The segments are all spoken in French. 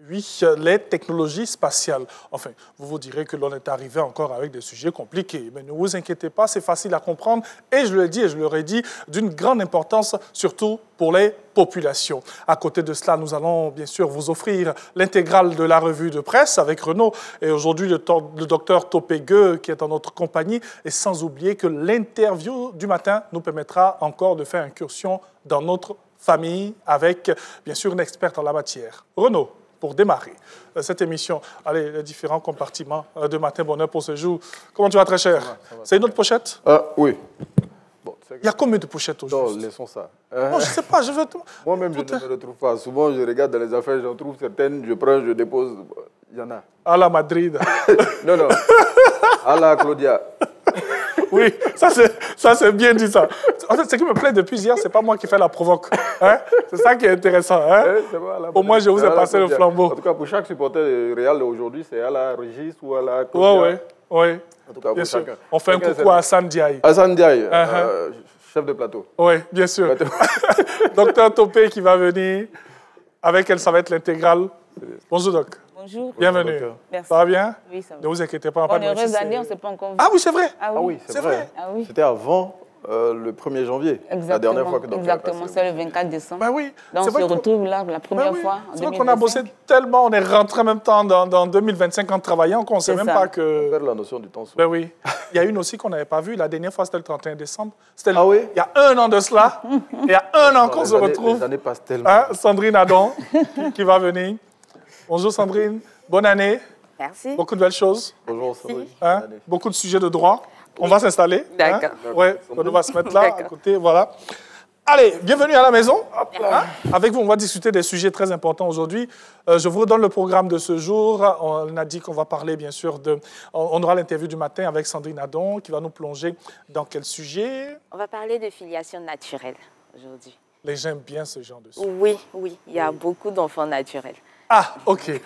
Oui, les technologies spatiales. Enfin, vous vous direz que l'on est arrivé encore avec des sujets compliqués. Mais ne vous inquiétez pas, c'est facile à comprendre. Et je le dis et je le redis, d'une grande importance, surtout pour les populations. À côté de cela, nous allons bien sûr vous offrir l'intégrale de la revue de presse avec Renaud. Et aujourd'hui, le docteur Topé-Gueux qui est en notre compagnie. Et sans oublier que l'interview du matin nous permettra encore de faire incursion dans notre famille avec, bien sûr, une experte en la matière. Renaud, pour démarrer cette émission, allez, les différents compartiments de Matin Bonheur pour ce jour. Comment tu vas, très cher? C'est une autre pochette? Oui. Bon, il y a combien de pochettes aujourd'hui? Non, laissons ça. Non, je ne sais pas, je veux... Moi-même, je ne me retrouve pas. Souvent, je regarde dans les affaires, j'en trouve certaines, je prends, je dépose. Il y en a. À la Madrid. Non, non. À la Claudia. Oui, ça c'est bien dit ça. En fait, ce qui me plaît depuis hier, c'est pas moi qui fais la provoque. Hein? C'est ça qui est intéressant. Hein? Au moins, je vous ai passé le flambeau. En tout cas, pour chaque supporter Real aujourd'hui, c'est à la Régis ou à la Claudia. Oui. En tout cas, bien sûr. Chacun. On fait un coucou à Hassan Ndiaye. Hassan Ndiaye, chef de plateau. Oui, bien sûr. Docteur Topé qui va venir. Avec elle, ça va être l'intégrale. Bonjour, Doc. Bonjour. Bienvenue. Merci. Ça va bien? Oui, ça va. Ne vous inquiétez pas. Bonne heureuse année, on ne s'est pas encore vu. Ah oui, c'est vrai. Ah oui, c'est vrai. Ah oui. C'était avant le 1er janvier. Exactement. La dernière fois que Docteur Exactement, c'est le 24 décembre. Ben oui. Donc on se retrouve là la première fois en 2025. C'est vrai qu'on a bossé tellement, on est rentré en même temps dans 2025 en travaillant qu'on ne sait même pas que... On perd la notion du temps. Ben oui. Il y a une aussi qu'on n'avait pas vue. La dernière fois, c'était le 31 décembre. Ah oui? Il y a 1 an de cela. Il y a 1 an qu'on se retrouve. Les années passent tellement. Hein? Sandrine Adon qui va venir. Bonjour Sandrine. Bonne année. Merci. Beaucoup de belles choses. Bonjour Sandrine. Hein? Beaucoup de sujets de droit. On va s'installer. D'accord. Hein? Oui, on va se mettre là, à côté, voilà. Allez, bienvenue à la maison. Hein? Avec vous, on va discuter des sujets très importants aujourd'hui. Je vous redonne le programme de ce jour. On a dit qu'on va parler, bien sûr, on aura l'interview du matin avec Sandrine Adon qui va nous plonger dans quel sujet? On va parler de filiation naturelle aujourd'hui. Les gens aiment bien ce genre de sujet. Oui, il y a beaucoup d'enfants naturels. Ah, OK. Et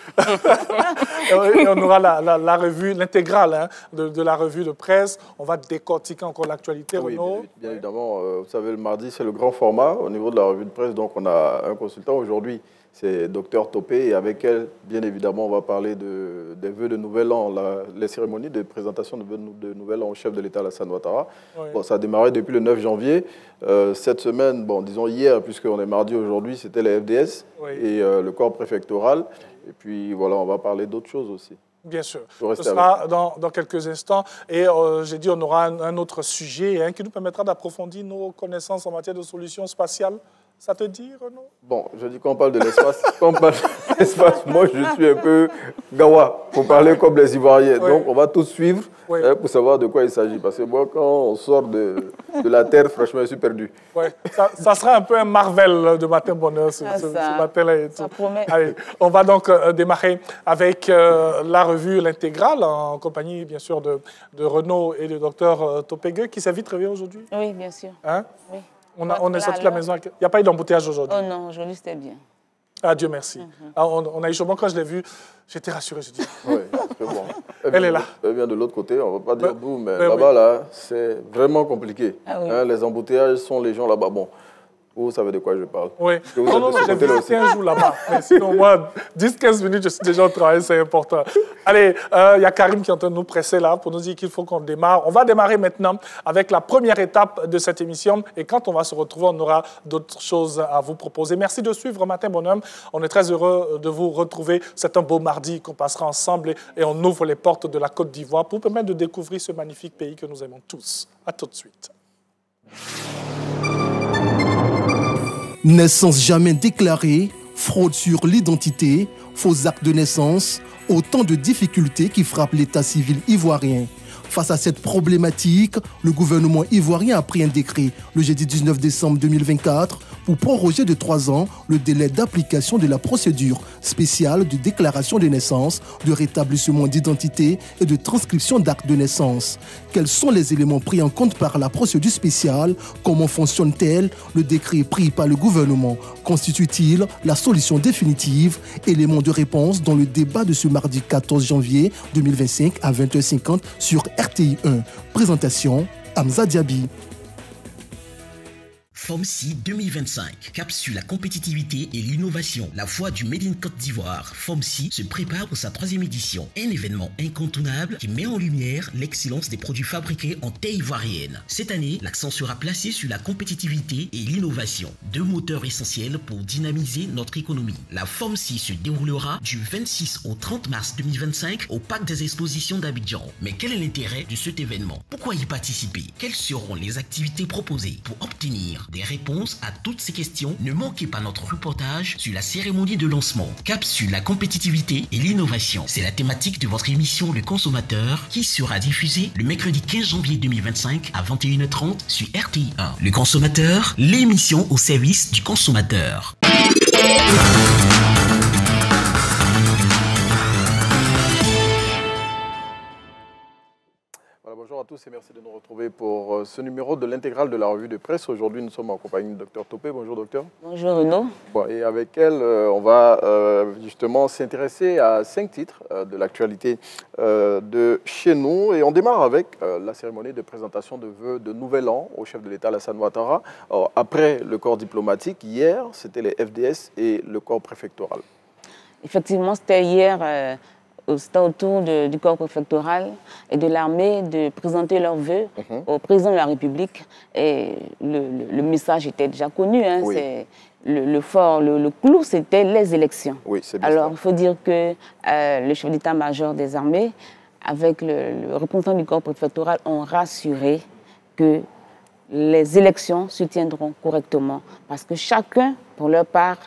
on aura la revue, l'intégrale hein, de la revue de presse. On va décortiquer encore l'actualité, oui, Renaud. Bien évidemment. Vous savez, le mardi, c'est le grand format au niveau de la revue de presse. Donc, on a un consultant aujourd'hui, c'est Dr Topé. Et avec elle, bien évidemment, on va parler des vœux de Nouvel An, les cérémonies de présentation de vœux de Nouvel An au chef de l'État, Alassane Ouattara. Oui. Bon, ça a démarré depuis le 9 janvier. Cette semaine, bon, disons hier, puisqu'on est mardi aujourd'hui, c'était les FDS et le corps préfectoral. Et puis, voilà, on va parler d'autres choses aussi. Bien sûr. Ce sera dans quelques instants. Et j'ai dit, on aura un autre sujet qui nous permettra d'approfondir nos connaissances en matière de solutions spatiales. Ça te dit, Renaud? Bon, je dis qu'on parle de l'espace. Quand on parle de l'espace, moi, je suis un peu gawa pour parler comme les Ivoiriens. Oui. Donc, on va tous suivre pour savoir de quoi il s'agit. Parce que moi, quand on sort de la Terre, franchement, je suis perdu. Oui, ça sera un peu un Marvel de Matin Bonheur ce matin-là et tout. Ça promet. Allez, on va donc démarrer avec la revue, l'intégrale, en compagnie, bien sûr, de Renaud et du docteur Topé-Gueux, qui s'est vite réveillé aujourd'hui. Oui, bien sûr. Hein? Oui. On est sorti de la maison. Il n'y a pas eu d'embouteillage aujourd'hui? Oh non, aujourd'hui c'était bien. Ah, Dieu merci. On a eu chaud. Moi, quand je l'ai vue, j'étais rassuré. Je dis, oui, c'est bon. Elle est là. Elle vient de l'autre côté, on ne va pas dire d'où, mais là-bas, là, c'est vraiment compliqué. Ah, oui. Hein, les embouteillages sont les gens là-bas. Bon, vous savez de quoi je parle. Oui. Non, j'ai visité un jour là-bas. Mais sinon, moi, 10-15 minutes, je suis déjà au travail, c'est important. Allez, il y a Karim qui est en train de nous presser là pour nous dire qu'il faut qu'on démarre. On va démarrer maintenant avec la première étape de cette émission. Et quand on va se retrouver, on aura d'autres choses à vous proposer. Merci de suivre Matin Bonhomme. On est très heureux de vous retrouver. C'est un beau mardi qu'on passera ensemble et on ouvre les portes de la Côte d'Ivoire pour permettre de découvrir ce magnifique pays que nous aimons tous. À tout de suite. Naissance jamais déclarée, fraude sur l'identité, faux actes de naissance, autant de difficultés qui frappent l'état civil ivoirien. Face à cette problématique, le gouvernement ivoirien a pris un décret le jeudi 19 décembre 2024 pour proroger de 3 ans le délai d'application de la procédure spéciale de déclaration de naissance, de rétablissement d'identité et de transcription d'actes de naissance. Quels sont les éléments pris en compte par la procédure spéciale? Comment fonctionne-t-elle? Le décret pris par le gouvernement constitue-t-il la solution définitive? Élément de réponse dans le débat de ce mardi 14 janvier 2025 à 20h50 sur RTI 1. Présentation, Hamza Diaby. FOMSI 2025, cap sur la compétitivité et l'innovation. La voix du Made in Côte d'Ivoire, FOMSI se prépare pour sa 3e édition. Un événement incontournable qui met en lumière l'excellence des produits fabriqués en terre ivoirienne. Cette année, l'accent sera placé sur la compétitivité et l'innovation, 2 moteurs essentiels pour dynamiser notre économie. La FOMSI se déroulera du 26 au 30 mars 2025 au Parc des Expositions d'Abidjan. Mais quel est l'intérêt de cet événement? Pourquoi y participer? Quelles seront les activités proposées? Pour obtenir des réponses à toutes ces questions, ne manquez pas notre reportage sur la cérémonie de lancement. Cap sur la compétitivité et l'innovation. C'est la thématique de votre émission Le Consommateur qui sera diffusée le mercredi 15 janvier 2025 à 21h30 sur RTI 1. Le Consommateur, l'émission au service du consommateur. Bonjour à tous et merci de nous retrouver pour ce numéro de l'intégrale de la revue de presse. Aujourd'hui, nous sommes en compagnie du Dr Topé. Bonjour docteur. Bonjour Renaud. Bon, et avec elle, on va justement s'intéresser à 5 titres de l'actualité de chez nous. Et on démarre avec la cérémonie de présentation de vœux de Nouvel An au chef de l'État Alassane Ouattara. Alors, après le corps diplomatique, hier, c'était les FDS et le corps préfectoral. Effectivement, c'était hier... C'était au tour du corps préfectoral et de l'armée de présenter leurs vœux au président de la République. Et le message était déjà connu. Hein, oui. Le clou, c'était les élections. Oui, c'est bien. Alors, il faut dire que le chef d'état-major des armées, avec le représentant du corps préfectoral, ont rassuré que les élections se tiendront correctement. Parce que chacun, pour leur part,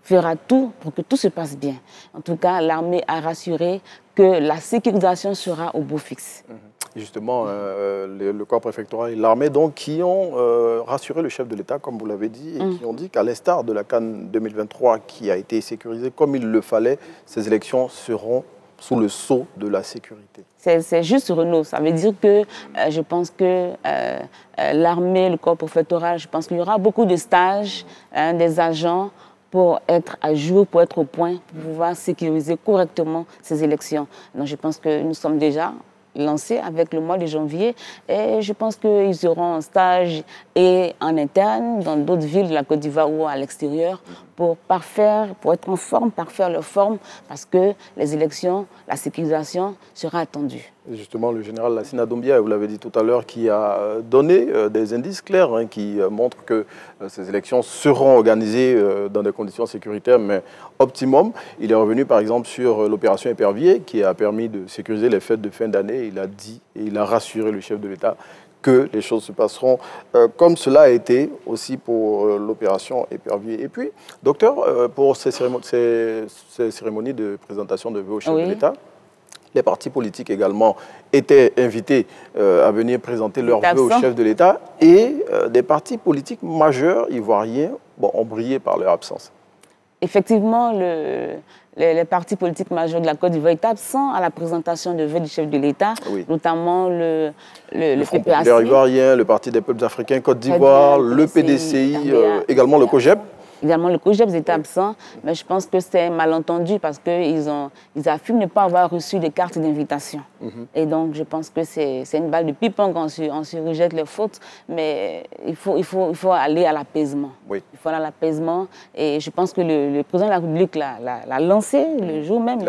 fera tout pour que tout se passe bien. En tout cas, l'armée a rassuré que la sécurisation sera au beau fixe. Justement, le corps préfectoral et l'armée donc qui ont rassuré le chef de l'État, comme vous l'avez dit, et qui ont dit qu'à l'instar de la CAN 2023 qui a été sécurisée comme il le fallait, ces élections seront sous le sceau de la sécurité. C'est juste, Renaud. Ça veut dire que je pense que l'armée, le corps préfectoral, je pense qu'il y aura beaucoup de stages, des agents, pour être à jour, pour être au point, pour pouvoir sécuriser correctement ces élections. Donc je pense que nous sommes déjà lancés avec le mois de janvier et je pense qu'ils auront un stage et en interne dans d'autres villes de la Côte d'Ivoire ou à l'extérieur pour être en forme, parfaire leur forme parce que les élections, la sécurisation sera attendue. Justement, le général Lassina Doumbia, vous l'avez dit tout à l'heure, qui a donné des indices clairs qui montrent que ces élections seront organisées dans des conditions sécuritaires, mais optimum. Il est revenu par exemple sur l'opération Épervier qui a permis de sécuriser les fêtes de fin d'année. Il a dit et il a rassuré le chef de l'État que les choses se passeront comme cela a été aussi pour l'opération Épervier. Et puis, docteur, pour ces cérémonies de présentation de vœux au chef de l'État, les partis politiques également étaient invités à venir présenter leurs vœux au chef de l'État et des partis politiques majeurs ivoiriens ont brillé par leur absence. Effectivement, les partis politiques majeurs de la Côte d'Ivoire étaient absents à la présentation de vœux du chef de l'État, notamment le Front populaire ivoirien, le Parti des peuples africains Côte d'Ivoire, le PDCI, également le COGEP. Également, le COGEP était absent, mais je pense que c'est malentendu parce qu'ils affirment ne pas avoir reçu de carte d'invitation. Et donc, je pense que c'est une balle de ping-pong, on se rejette les fautes, mais il faut aller à l'apaisement. Il faut aller à l'apaisement. Et je pense que le président de la République l'a lancé le jour même.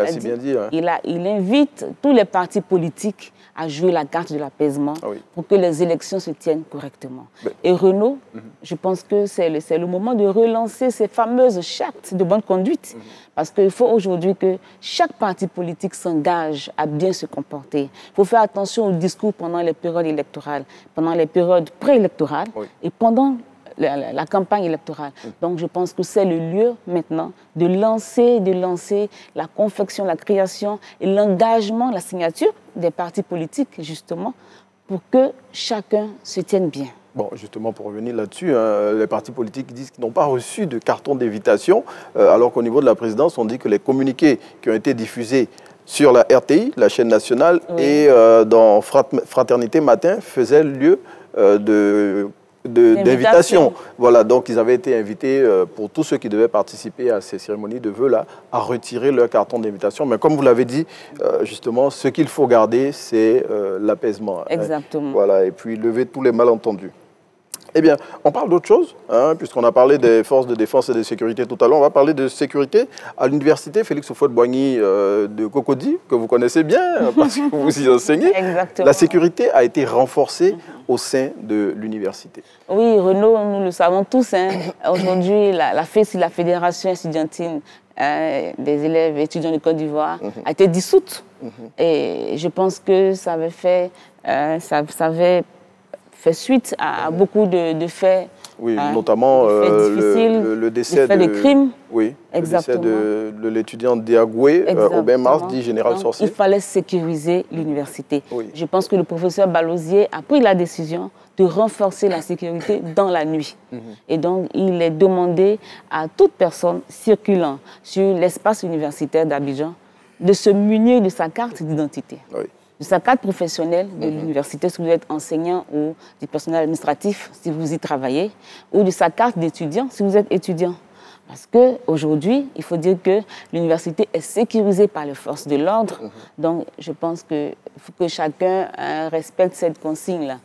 Il invite tous les partis politiques à jouer la carte de l'apaisement pour que les élections se tiennent correctement. Et Renaud, je pense que c'est le moment de relancer ces fameuses chartes de bonne conduite. Parce qu'il faut aujourd'hui que chaque parti politique s'engage à bien se comporter. Il faut faire attention au discours pendant les périodes électorales, pendant les périodes préélectorales et pendant la campagne électorale. Donc je pense que c'est le lieu maintenant de lancer la confection, la création et l'engagement, la signature des partis politiques justement pour que chacun se tienne bien. Bon, justement, pour revenir là-dessus, les partis politiques disent qu'ils n'ont pas reçu de carton d'invitation, alors qu'au niveau de la présidence, on dit que les communiqués qui ont été diffusés sur la RTI, la chaîne nationale, et dans Fraternité Matin faisaient lieu d'invitation. Voilà, donc ils avaient été invités pour tous ceux qui devaient participer à ces cérémonies de vœux-là à retirer leur carton d'invitation. Mais comme vous l'avez dit, justement, ce qu'il faut garder, c'est l'apaisement. Exactement. Voilà, et puis lever tous les malentendus. Eh bien, on parle d'autre chose, hein, puisqu'on a parlé des forces de défense et de sécurité tout à l'heure. On va parler de sécurité à l'université Félix Houphouët-Boigny de Cocody, que vous connaissez bien, parce que vous y enseignez. Exactement. La sécurité a été renforcée au sein de l'université. Oui, Renaud, nous le savons tous. Hein. Aujourd'hui, la FESI, la Fédération estudiantine des élèves étudiants de Côte d'Ivoire, a été dissoute. Et je pense que ça avait fait suite à beaucoup de faits. Oui, notamment le décès de crimes. Oui, exactement. Le décès de l'étudiant Diagoué, Aubin Mars, dit Général Donc, Sorcier. Il fallait sécuriser l'université. Oui. Je pense que le professeur Balosier a pris la décision de renforcer la sécurité dans la nuit. Et donc, il est demandé à toute personne circulant sur l'espace universitaire d'Abidjan de se munir de sa carte d'identité. Oui. De sa carte professionnelle de l'université, si vous êtes enseignant ou du personnel administratif, si vous y travaillez, ou de sa carte d'étudiant, si vous êtes étudiant. Parce qu'aujourd'hui, il faut dire que l'université est sécurisée par les forces de l'ordre. Donc, je pense qu'il faut que chacun respecte cette consigne-là.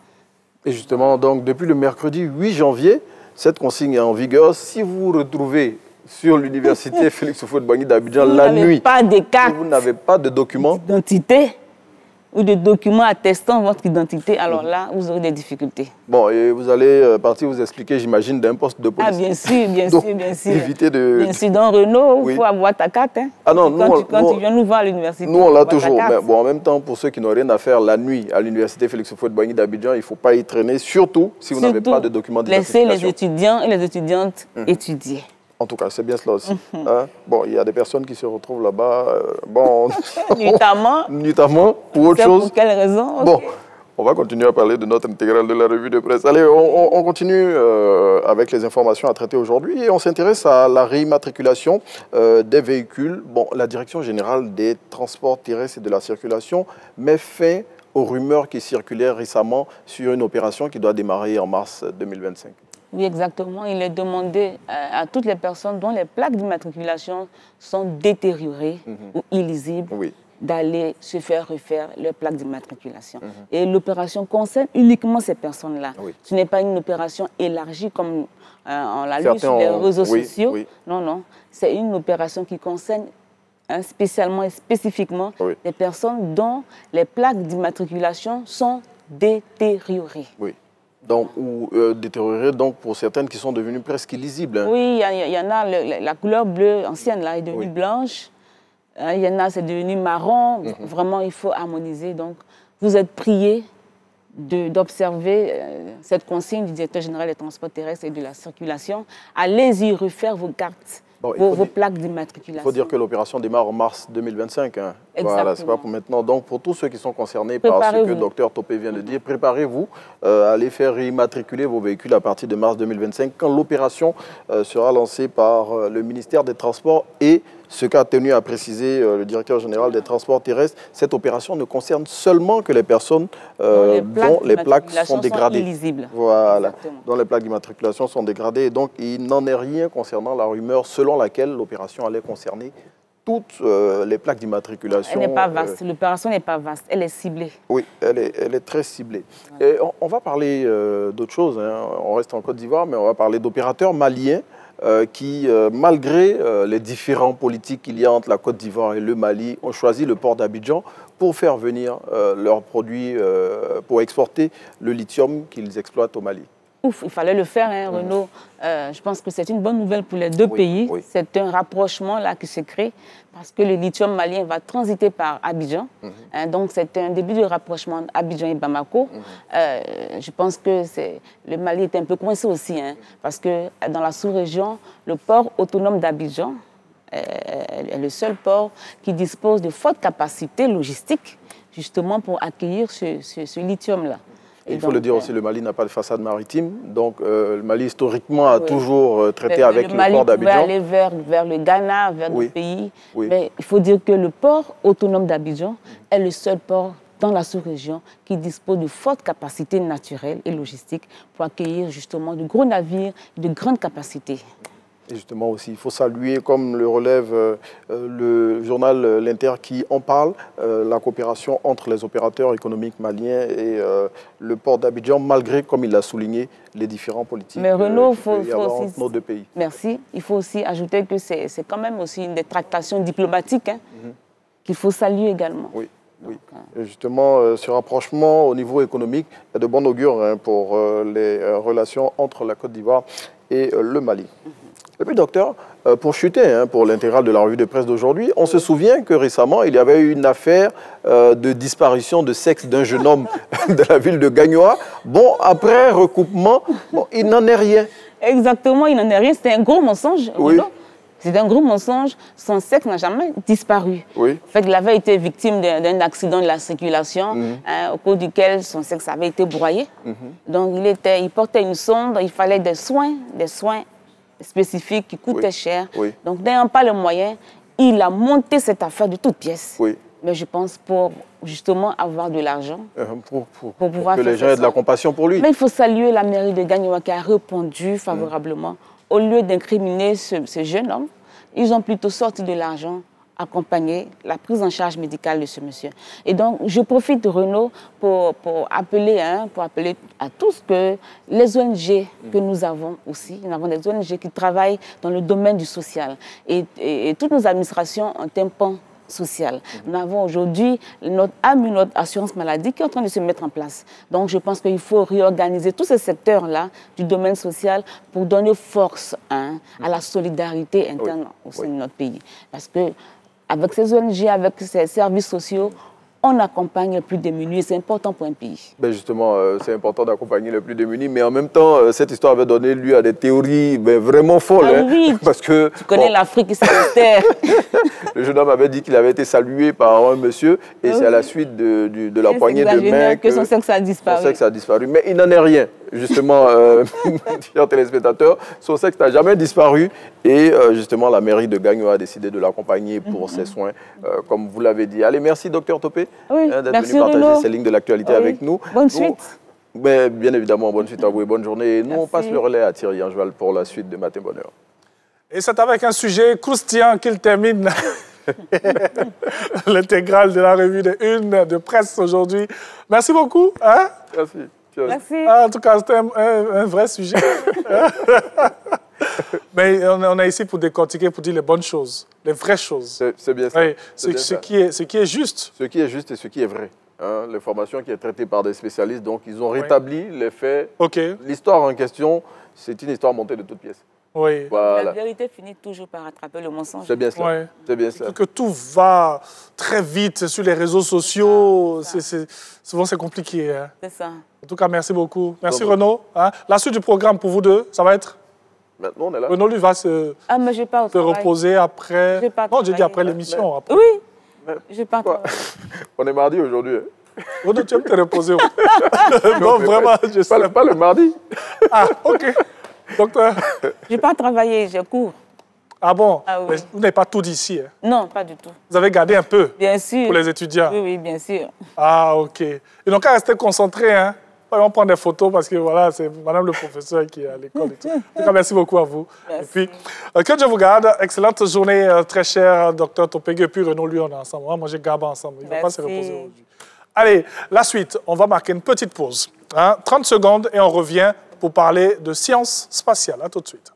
Et justement, donc, depuis le mercredi 8 janvier, cette consigne est en vigueur. Si vous vous retrouvez sur l'université Félix Houphouët-Boigny d'Abidjan la nuit, si vous n'avez pas de documents d'identité ou de documents attestant votre identité, alors là, vous aurez des difficultés. Bon, et vous allez partir vous expliquer, j'imagine, d'un poste de police. Ah, bien sûr, bien donc, sûr, bien sûr. Éviter de... Bien sûr, dans Renault, il faut avoir ta carte. Hein. Ah non, quand tu viens nous voir à l'université, nous, on l'a toujours. Mais bon, en même temps, pour ceux qui n'ont rien à faire la nuit à l'université Félix Houphouët-Boigny d'Abidjan, il ne faut pas y traîner, surtout si vous n'avez pas de documents d'identification. Laissez les étudiants et les étudiantes étudier. En tout cas, c'est bien cela aussi. Hein? Bon, il y a des personnes qui se retrouvent là-bas, bon... Notamment pour autre chose. Pour quelle raison? Bon, on va continuer à parler de notre intégrale de la revue de presse. Allez, on continue avec les informations à traiter aujourd'hui et on s'intéresse à la réimmatriculation des véhicules. Bon, la Direction générale des transports terrestres et de la circulation met fin aux rumeurs qui circulaient récemment sur une opération qui doit démarrer en mars 2025. Oui, exactement. Il est demandé à toutes les personnes dont les plaques d'immatriculation sont détériorées ou illisibles d'aller se faire refaire leurs plaques d'immatriculation. Et l'opération concerne uniquement ces personnes-là. Ce n'est pas une opération élargie comme on l'a lu sur les réseaux sociaux. Non, non. C'est une opération qui concerne spécialement et spécifiquement les personnes dont les plaques d'immatriculation sont détériorées. Oui. Donc, ou détériorées donc, pour certaines qui sont devenues presque illisibles. Hein. Oui, il y en a, la couleur bleue ancienne là, est devenue blanche. Il y en a, c'est devenu marron. Vraiment, il faut harmoniser. Donc, vous êtes priés d'observer cette consigne du directeur général des transports terrestres et de la circulation. Allez-y refaire vos cartes. Vos plaques d'immatriculation. Il faut dire que l'opération démarre en mars 2025. Hein. Voilà, c'est pas pour maintenant. Donc, pour tous ceux qui sont concernés par ce que le docteur Topé vient de dire, préparez-vous à aller faire réimmatriculer vos véhicules à partir de mars 2025, quand l'opération sera lancée par le ministère des Transports et ce qu'a tenu à préciser le directeur général des transports terrestres, cette opération ne concerne seulement que les personnes dont les plaques sont dégradées. Illisibles. Voilà, dont les plaques d'immatriculation sont dégradées. Et donc, il n'en est rien concernant la rumeur selon laquelle l'opération allait concerner toutes les plaques d'immatriculation. Elle n'est pas vaste. L'opération n'est pas vaste. Elle est ciblée. Oui, elle est très ciblée. Et on va parler d'autre chose. Hein. On reste en Côte d'Ivoire, mais on va parler d'opérateurs maliens qui, malgré les différents politiques qu'il y a entre la Côte d'Ivoire et le Mali, ont choisi le port d'Abidjan pour faire venir leurs produits, pour exporter le lithium qu'ils exploitent au Mali. Ouf, il fallait le faire, hein, Renaud. Je pense que c'est une bonne nouvelle pour les deux pays. C'est un rapprochement là qui se crée parce que le lithium malien va transiter par Abidjan. Donc, c'est un début de rapprochement Abidjan et Bamako. Je pense que le Mali est un peu coincé aussi hein, parce que dans la sous-région, le port autonome d'Abidjan est le seul port qui dispose de fortes capacités logistiques justement pour accueillir ce lithium-là. Il faut le dire aussi, le Mali n'a pas de façade maritime. Donc, le Mali, historiquement, a toujours traité avec le port d'Abidjan. Le Mali pouvait aller vers le Ghana, vers d'autres pays. Mais il faut dire que le port autonome d'Abidjan est le seul port dans la sous-région qui dispose de fortes capacités naturelles et logistiques pour accueillir justement de gros navires de grandes capacités. Et justement aussi, il faut saluer, comme le relève le journal L'Inter qui en parle, la coopération entre les opérateurs économiques maliens et le port d'Abidjan, malgré, comme il l'a souligné, les différents politiques. Mais Renaud, entre nos deux pays. Merci. Il faut aussi ajouter que c'est quand même aussi une des tractations diplomatiques qu'il faut saluer également. Oui. Oui. Et justement, ce rapprochement au niveau économique est de bon augure pour les relations entre la Côte d'Ivoire et le Mali. Et puis, docteur, pour chuter, pour l'intégrale de la revue de presse d'aujourd'hui, on se souvient que récemment, il y avait eu une affaire de disparition de sexe d'un jeune homme de la ville de Gagnoa. Bon, après recoupement, bon, il n'en est rien. Exactement, il n'en est rien. C'était un gros mensonge. Oui. C'est un gros mensonge. Son sexe n'a jamais disparu. Oui. En fait, il avait été victime d'un accident de la circulation au cours duquel son sexe avait été broyé. Donc, il portait une sonde. Il fallait des soins spécifiques qui coûtaient cher. Oui. Donc, n'ayant pas le moyen, il a monté cette affaire de toutes pièces. Oui. Mais je pense pour justement avoir de l'argent. Pour pouvoir que les gens aient de la compassion pour lui. Mais il faut saluer la mairie de Gagnoa qui a répondu favorablement. Au lieu d'incriminer ce jeune homme, ils ont plutôt sorti de l'argent, accompagné la prise en charge médicale de ce monsieur. Et donc, je profite de Renaud pour appeler à tous que les ONG que nous avons aussi, nous avons des ONG qui travaillent dans le domaine du social. Et toutes nos administrations ont un pan social. Nous avons aujourd'hui notre assurance maladie qui est en train de se mettre en place. Donc, je pense qu'il faut réorganiser tous ces secteurs-là du domaine social pour donner force à la solidarité interne au sein de notre pays. Parce que avec ces ONG, avec ces services sociaux, on accompagne les plus démunis et c'est important pour un pays. Ben justement, c'est important d'accompagner les plus démunis, mais en même temps, cette histoire avait donné lieu à des théories vraiment folles. Ah oui, parce que, tu connais l'Afrique qui s'investit. Le jeune homme avait dit qu'il avait été salué par un monsieur et c'est à la suite de la poignée de main que son sexe a disparu. Son sexe a disparu. Mais il n'en est rien, justement, chers téléspectateurs. Son sexe n'a jamais disparu et justement, la mairie de Gagnoa a décidé de l'accompagner pour ses soins, comme vous l'avez dit. Allez, merci, docteur Topé. Oui, d'être venu partager ces lignes de l'actualité avec nous. Bonne suite. Mais bien évidemment, bonne suite à vous et bonne journée. Nous, on passe le relais à Thierry Angeval pour la suite de Matin Bonheur. Et c'est avec un sujet croustillant qu'il termine l'intégrale de la revue de Une de presse aujourd'hui. Merci beaucoup. Hein? Merci. Merci. En tout cas, c'était un vrai sujet. Mais on est ici pour décortiquer, pour dire les bonnes choses, les vraies choses. C'est bien ça. Oui, ce qui est juste. Ce qui est juste et ce qui est vrai. Hein, l'information qui est traitée par des spécialistes, donc ils ont rétabli les faits. Okay. L'histoire en question, c'est une histoire montée de toutes pièces. Oui. Voilà. La vérité finit toujours par rattraper le mensonge. C'est bien ça. Ouais. C'est bien ça. Que tout va très vite sur les réseaux sociaux. Souvent, c'est compliqué. Hein. C'est ça. En tout cas, merci beaucoup. Merci Renaud. Hein. La suite du programme pour vous deux, ça va être? Maintenant, on est là. Renaud, lui, va se reposer après. Non, j'ai dit après l'émission. Oui. Je vais pas. On est mardi aujourd'hui. Renaud, tu aimes te reposer? Non, vraiment, je sais. Pas le mardi. Ah, OK. Docteur? Je n'ai pas travaillé, je cours. Ah bon? Ah, oui. Mais vous n'avez pas tout dit ici? Hein? Non, pas du tout. Vous avez gardé un peu? Bien sûr. Pour les étudiants? Oui, oui, bien sûr. Ah, OK. Ils n'ont qu'à rester concentrés, hein? On prend des photos parce que voilà, c'est madame le professeur qui est à l'école et tout. En tout cas, merci beaucoup à vous. Merci. Et puis, que Dieu vous garde. Excellente journée, très cher docteur Topé. Et puis Renaud, lui, on est ensemble. On va manger Gaba ensemble. Il ne va pas se reposer aujourd'hui. Allez, la suite. On va marquer une petite pause. Hein? 30 secondes et on revient pour parler de science spatiale. À tout de suite.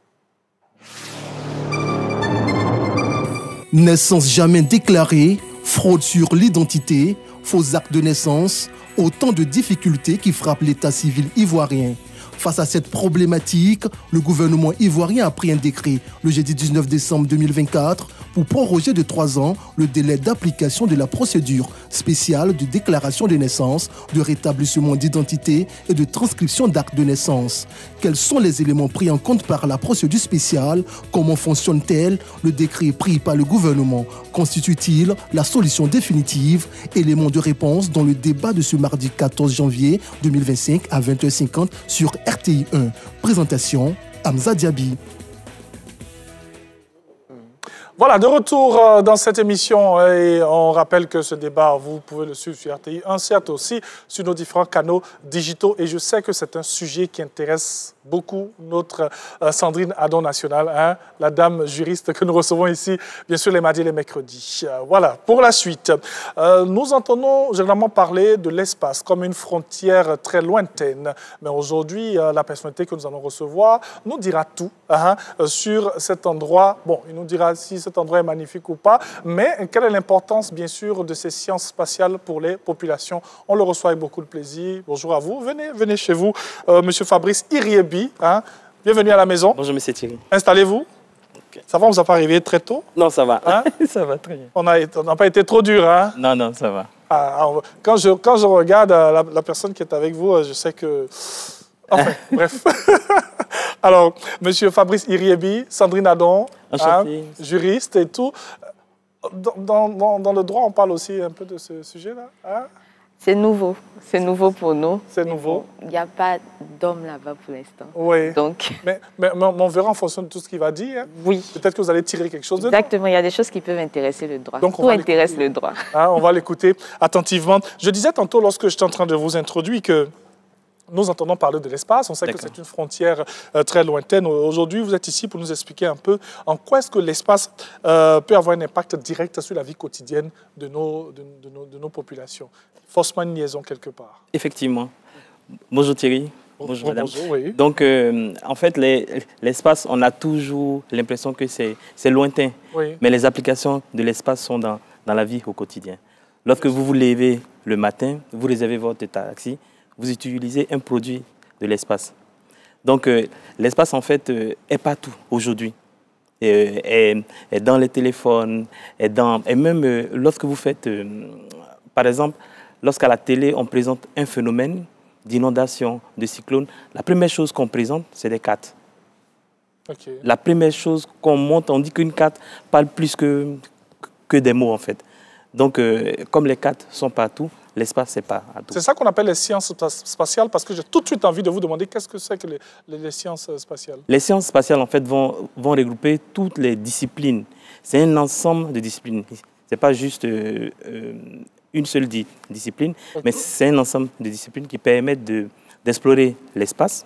Naissance jamais déclarée, fraude sur l'identité, faux actes de naissance, autant de difficultés qui frappent l'état civil ivoirien. Face à cette problématique, le gouvernement ivoirien a pris un décret le jeudi 19 décembre 2024 pour proroger de 3 ans le délai d'application de la procédure spéciale de déclaration de naissance, de rétablissement d'identité et de transcription d'actes de naissance. Quels sont les éléments pris en compte par la procédure spéciale? Comment fonctionne-t-elle? Le décret pris par le gouvernement constitue-t-il la solution définitive? Éléments de réponse dans le débat de ce mardi 14 janvier 2025 à 20h50 sur RTI 1. Présentation, Hamza Diaby. Voilà, de retour dans cette émission et on rappelle que ce débat, vous pouvez le suivre sur RTI 1, certes aussi sur nos différents canaux digitaux et je sais que c'est un sujet qui intéresse beaucoup notre Sandrine Adon National, hein, la dame juriste que nous recevons ici, bien sûr les mardis et les mercredis. Voilà, pour la suite, nous entendons généralement parler de l'espace comme une frontière très lointaine, mais aujourd'hui, la personnalité que nous allons recevoir nous dira tout hein, sur cet endroit. Bon, il nous dira si cet endroit est magnifique ou pas, mais quelle est l'importance, bien sûr, de ces sciences spatiales pour les populations. On le reçoit avec beaucoup de plaisir. Bonjour à vous. Venez chez vous. Monsieur Fabrice Iriebi, hein. Bienvenue à la maison. Bonjour, monsieur Thierry. Installez-vous. Okay. Ça va, on ne vous a pas arrivé très tôt? Non, ça va. Hein? Ça va très bien. On n'a pas été trop dur, hein? Non, non, ça va. Quand je regarde la personne qui est avec vous, je sais que... Enfin, bref. Alors, monsieur Fabrice Iriebi, Sandrine Adon, hein, juriste et tout. Dans le droit, on parle aussi un peu de ce sujet-là, hein? C'est nouveau pour nous. C'est nouveau. Il n'y a pas d'homme là-bas pour l'instant. Oui. Donc... Mais on verra en fonction de tout ce qu'il va dire. Hein. Oui. Peut-être que vous allez tirer quelque chose de Exactement, il y a des choses qui peuvent intéresser le droit. Donc, tout intéresse le droit. Hein, on va l'écouter attentivement. Je disais tantôt, lorsque j'étais en train de vous introduire, que nous entendons parler de l'espace. On sait que c'est une frontière très lointaine. Aujourd'hui, vous êtes ici pour nous expliquer un peu en quoi est-ce que l'espace peut avoir un impact direct sur la vie quotidienne de nos populations. Forcément une liaison quelque part. Effectivement. Bonjour Thierry. Bonjour madame. Bonjour, oui. Donc, en fait, l'espace, on a toujours l'impression que c'est lointain. Oui. Mais les applications de l'espace sont dans la vie au quotidien. Lorsque vous vous levez le matin, vous réservez votre taxi, vous utilisez un produit de l'espace. Donc, l'espace, en fait, est partout aujourd'hui. Est dans les téléphones, et même lorsque vous faites, par exemple, lorsqu'à la télé, on présente un phénomène d'inondation, de cyclone, la première chose qu'on présente, c'est des cartes. Okay. La première chose qu'on montre, on dit qu'une carte parle plus que des mots, en fait. Donc, comme les cartes sont partout, l'espace, c'est pas à tout. C'est ça qu'on appelle les sciences spatiales, parce que j'ai tout de suite envie de vous demander qu'est-ce que c'est que les sciences spatiales. Les sciences spatiales, en fait, vont regrouper toutes les disciplines. C'est un ensemble de disciplines. Ce n'est pas juste une seule discipline, okay, mais c'est un ensemble de disciplines qui permettent d'explorer l'espace,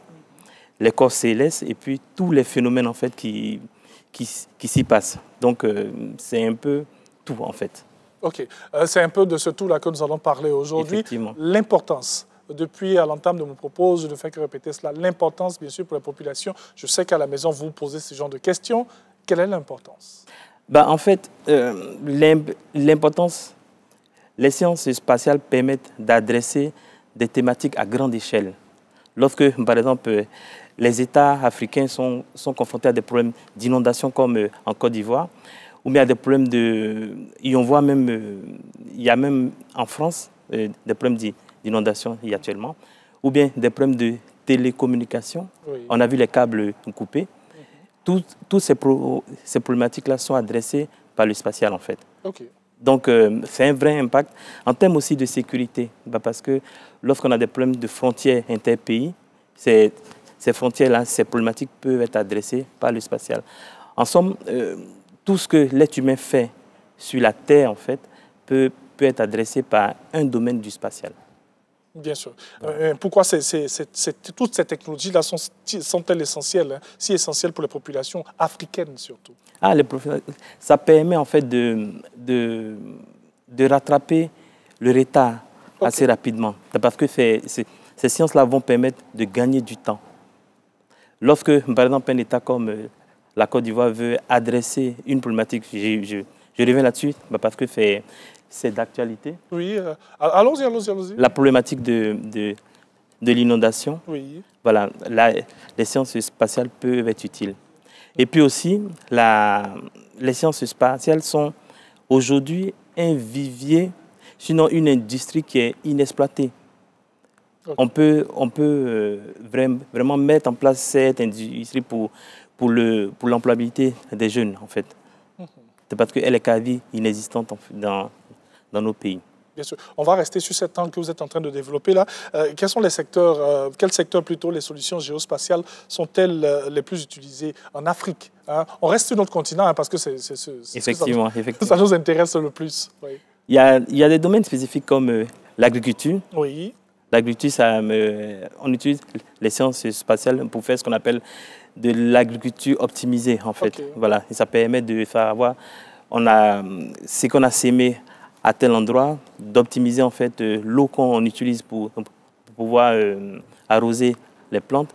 les corps célestes et puis tous les phénomènes, en fait, qui s'y passent. Donc, c'est un peu tout, en fait. OK. C'est un peu de ce tout-là que nous allons parler aujourd'hui. L'importance, depuis à l'entame de mon propos, je ne fais que répéter cela, l'importance, bien sûr, pour la population. Je sais qu'à la maison, vous vous posez ce genre de questions. Quelle est l'importance? En fait, l'importance, les sciences spatiales permettent d'adresser des thématiques à grande échelle. Lorsque, par exemple, les États africains sont confrontés à des problèmes d'inondation comme en Côte d'Ivoire, ou bien des problèmes et on voit même, il y a même en France des problèmes d'inondation actuellement, ou bien des problèmes de télécommunication. Oui. On a vu les câbles coupés. Toutes ces problématiques-là sont adressées par le spatial, en fait. Okay. Donc, c'est un vrai impact en termes aussi de sécurité, parce que lorsqu'on a des problèmes de frontières interpays, ces frontières-là, ces problématiques peuvent être adressées par le spatial. En somme, tout ce que l'être humain fait sur la Terre, en fait, peut être adressé par un domaine du spatial. Bien sûr. Pourquoi toutes ces technologies-là sont-elles essentielles, hein, si essentielles pour les populations africaines surtout? Ça permet en fait de rattraper le retard assez rapidement. Parce que ces sciences-là vont permettre de gagner du temps. Lorsque, par exemple, un État comme la Côte d'Ivoire veut adresser une problématique, je reviens là-dessus parce que c'est d'actualité. Oui, allons-y. La problématique de l'inondation, oui. Voilà, les sciences spatiales peuvent être utiles. Et puis aussi, les sciences spatiales sont aujourd'hui un vivier, sinon une industrie qui est inexploitée. Okay. On peut vraiment mettre en place cette industrie pour l'employabilité des jeunes, en fait. C'est parce qu'elle est quasi inexistante dans nos pays. Bien sûr. On va rester sur cet angle que vous êtes en train de développer là. Quels sont les secteurs, quels secteurs plutôt les solutions géospatiales sont-elles les plus utilisées en Afrique, hein? On reste sur notre continent, hein, parce que c'est effectivement, ça nous intéresse le plus. Oui. Il y a des domaines spécifiques comme l'agriculture. Oui. L'agriculture, on utilise les sciences spatiales pour faire ce qu'on appelle de l'agriculture optimisée, en fait. Okay. Voilà. Et ça permet de faire avoir, ce qu'on a sémé à tel endroit, d'optimiser en fait l'eau qu'on utilise pour pouvoir arroser les plantes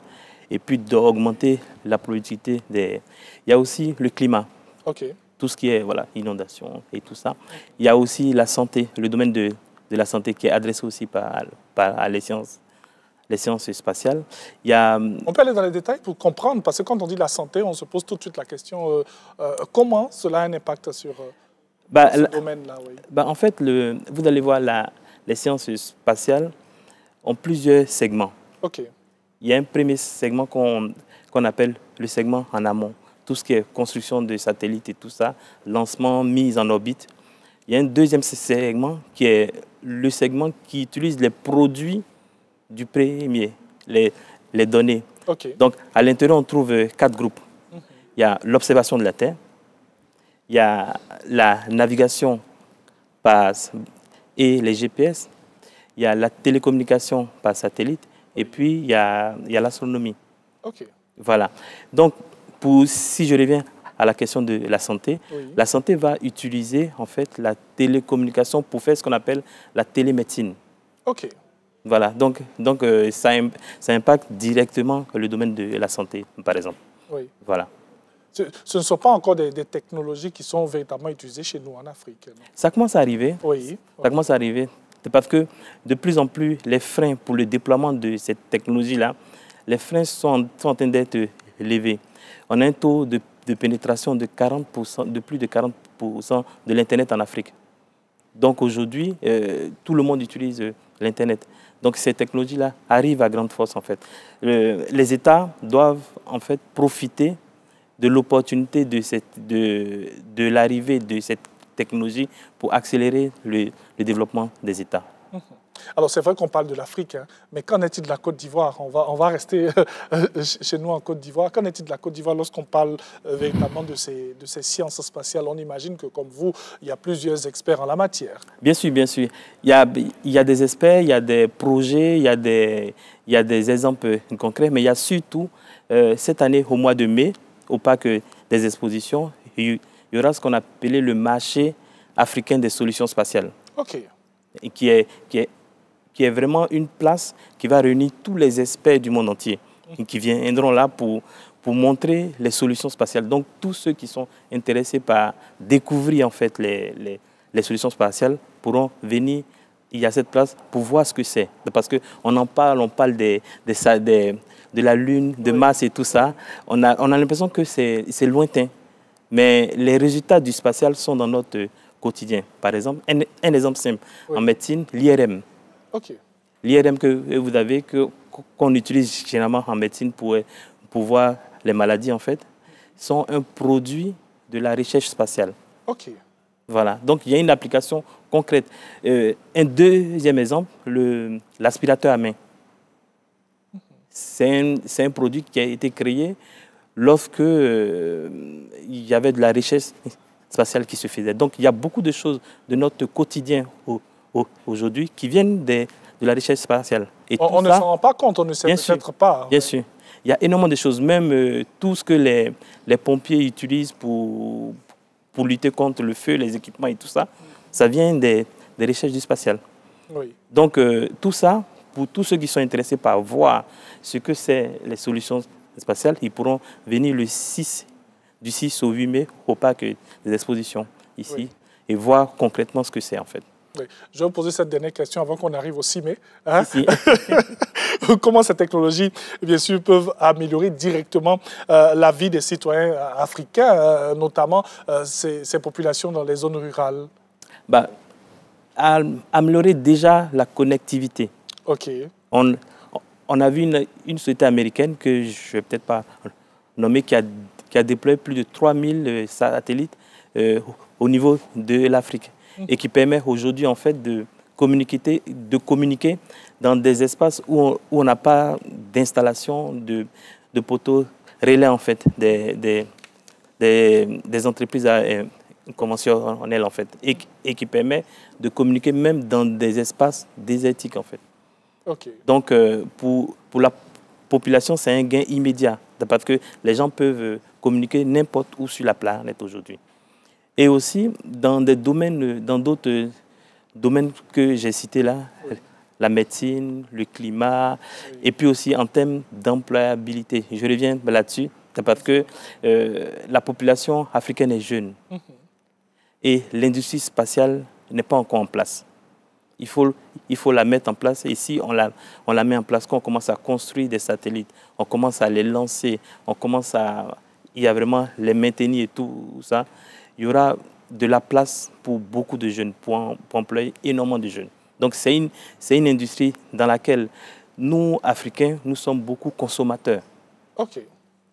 et puis d'augmenter la productivité des... Il y a aussi le climat, Okay. tout ce qui est inondation et tout ça. Il y a aussi la santé, le domaine de la santé qui est adressé aussi par les sciences spatiales. Il y a... On peut aller dans les détails pour comprendre, parce que quand on dit la santé, on se pose tout de suite la question comment cela a un impact sur... ce domaine-là, oui. En fait, vous allez voir, les sciences spatiales ont plusieurs segments. OK. Il y a un premier segment qu'on appelle le segment en amont. Tout ce qui est construction de satellites et tout ça, lancement, mise en orbite. Il y a un deuxième segment qui est le segment qui utilise les produits du premier, les données. Okay. Donc, à l'intérieur, on trouve 4 groupes. Il y a l'observation de la Terre. Il y a la navigation et les GPS, il y a la télécommunication par satellite, et puis il y a l'astronomie. Okay. Voilà. Donc, si je reviens à la question de la santé, oui. La santé va utiliser en fait la télécommunication pour faire ce qu'on appelle la télémédecine. OK. Voilà. Donc ça impacte directement le domaine de la santé, par exemple. Oui. Voilà. Ce ne sont pas encore des technologies qui sont véritablement utilisées chez nous en Afrique. Non? Ça commence à arriver. Oui. Ça commence à arriver. Parce que de plus en plus, les freins pour le déploiement de cette technologie-là, les freins sont en train d'être levés. On a un taux de pénétration de 40%, de plus de 40% de l'Internet en Afrique. Donc aujourd'hui, tout le monde utilise l'Internet. Donc ces technologies-là arrivent à grande force en fait. Les États doivent en fait profiter de l'opportunité de l'arrivée de cette technologie pour accélérer le développement des États. Alors c'est vrai qu'on parle de l'Afrique, hein, mais qu'en est-il de la Côte d'Ivoire? On va rester chez nous en Côte d'Ivoire. Qu'en est-il de la Côte d'Ivoire lorsqu'on parle véritablement de ces sciences spatiales? On imagine que comme vous, il y a plusieurs experts en la matière. Bien sûr, bien sûr. Il y a des experts, il y a des projets, il y a des exemples concrets, mais il y a surtout cette année, au mois de mai, au parc des expositions, il y aura ce qu'on appelait le marché africain des solutions spatiales. OK. Et qui est vraiment une place qui va réunir tous les experts du monde entier qui viendront là pour montrer les solutions spatiales. Donc, tous ceux qui sont intéressés par découvrir en fait les solutions spatiales pourront venir. Il y a cette place pour voir ce que c'est. Parce qu'on en parle, on parle de la Lune, de Mars et tout ça. On a l'impression que c'est lointain. Mais les résultats du spatial sont dans notre quotidien. Par exemple, un exemple simple, en médecine, l'IRM. Okay. L'IRM que vous avez, qu'on utilise généralement en médecine pour voir les maladies, en fait, sont un produit de la recherche spatiale. OK. Voilà. Donc, il y a une application concrète. Un deuxième exemple, l'aspirateur à main. C'est un produit qui a été créé lorsque il y avait de la recherche spatiale qui se faisait. Donc, il y a beaucoup de choses de notre quotidien aujourd'hui qui viennent de la recherche spatiale. Et on ne s'en rend pas compte, on ne sait peut-être pas. Bien sûr. Il y a énormément de choses. Même tout ce que les pompiers utilisent pour lutter contre le feu, les équipements et tout ça, ça vient des recherches du spatial. Oui. Donc, tout ça, pour tous ceux qui sont intéressés par voir ce que c'est les solutions spatiales, ils pourront venir du 6 au 8 mai au parc des expositions ici, oui, et voir concrètement ce que c'est en fait. Oui. Je vais vous poser cette dernière question avant qu'on arrive au 6 mai. Hein? Comment ces technologies, bien sûr, peuvent améliorer directement la vie des citoyens africains, notamment ces populations dans les zones rurales? Améliorer déjà la connectivité. OK. On a vu une société américaine que je ne vais peut-être pas nommer qui a déployé plus de 3000 satellites au niveau de l'Afrique et qui permet aujourd'hui en fait de communiquer dans des espaces où on n'a pas d'installation de poteaux relais en fait, des entreprises conventionnelles en fait, et qui permet de communiquer même dans des espaces désertiques en fait. Okay. Donc pour la population, c'est un gain immédiat parce que les gens peuvent communiquer n'importe où sur la planète aujourd'hui. Et aussi dans d'autres domaines que j'ai cités là, la médecine, le climat, et puis aussi en termes d'employabilité. Je reviens là-dessus parce que la population africaine est jeune et l'industrie spatiale n'est pas encore en place. Il faut la mettre en place. Et si on la met en place, quand on commence à construire des satellites, on commence à les lancer, il y a vraiment les maintenir et tout ça, il y aura de la place pour beaucoup de jeunes, pour employer énormément de jeunes. Donc c'est une industrie dans laquelle nous, Africains, nous sommes beaucoup consommateurs. Okay.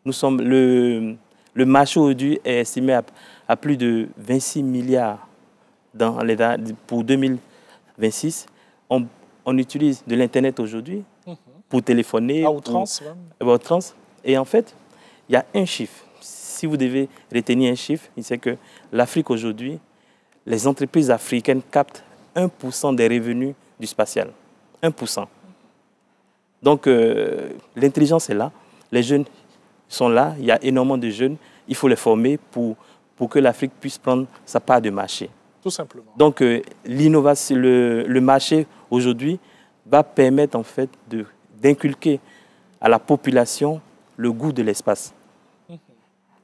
Le marché aujourd'hui est estimé à plus de 26 milliards pour 2026. On utilise de l'Internet aujourd'hui pour téléphoner. À outrance même. À outrance. Et en fait, il y a un chiffre. Si vous devez retenir un chiffre, c'est que l'Afrique aujourd'hui, les entreprises africaines captent 1% des revenus du spatial. 1%. Donc, l'intelligence est là. Les jeunes sont là. Il y a énormément de jeunes. Il faut les former pour que l'Afrique puisse prendre sa part de marché. Tout simplement. Donc, l'innovation, le marché aujourd'hui va permettre en fait d'inculquer à la population le goût de l'espace.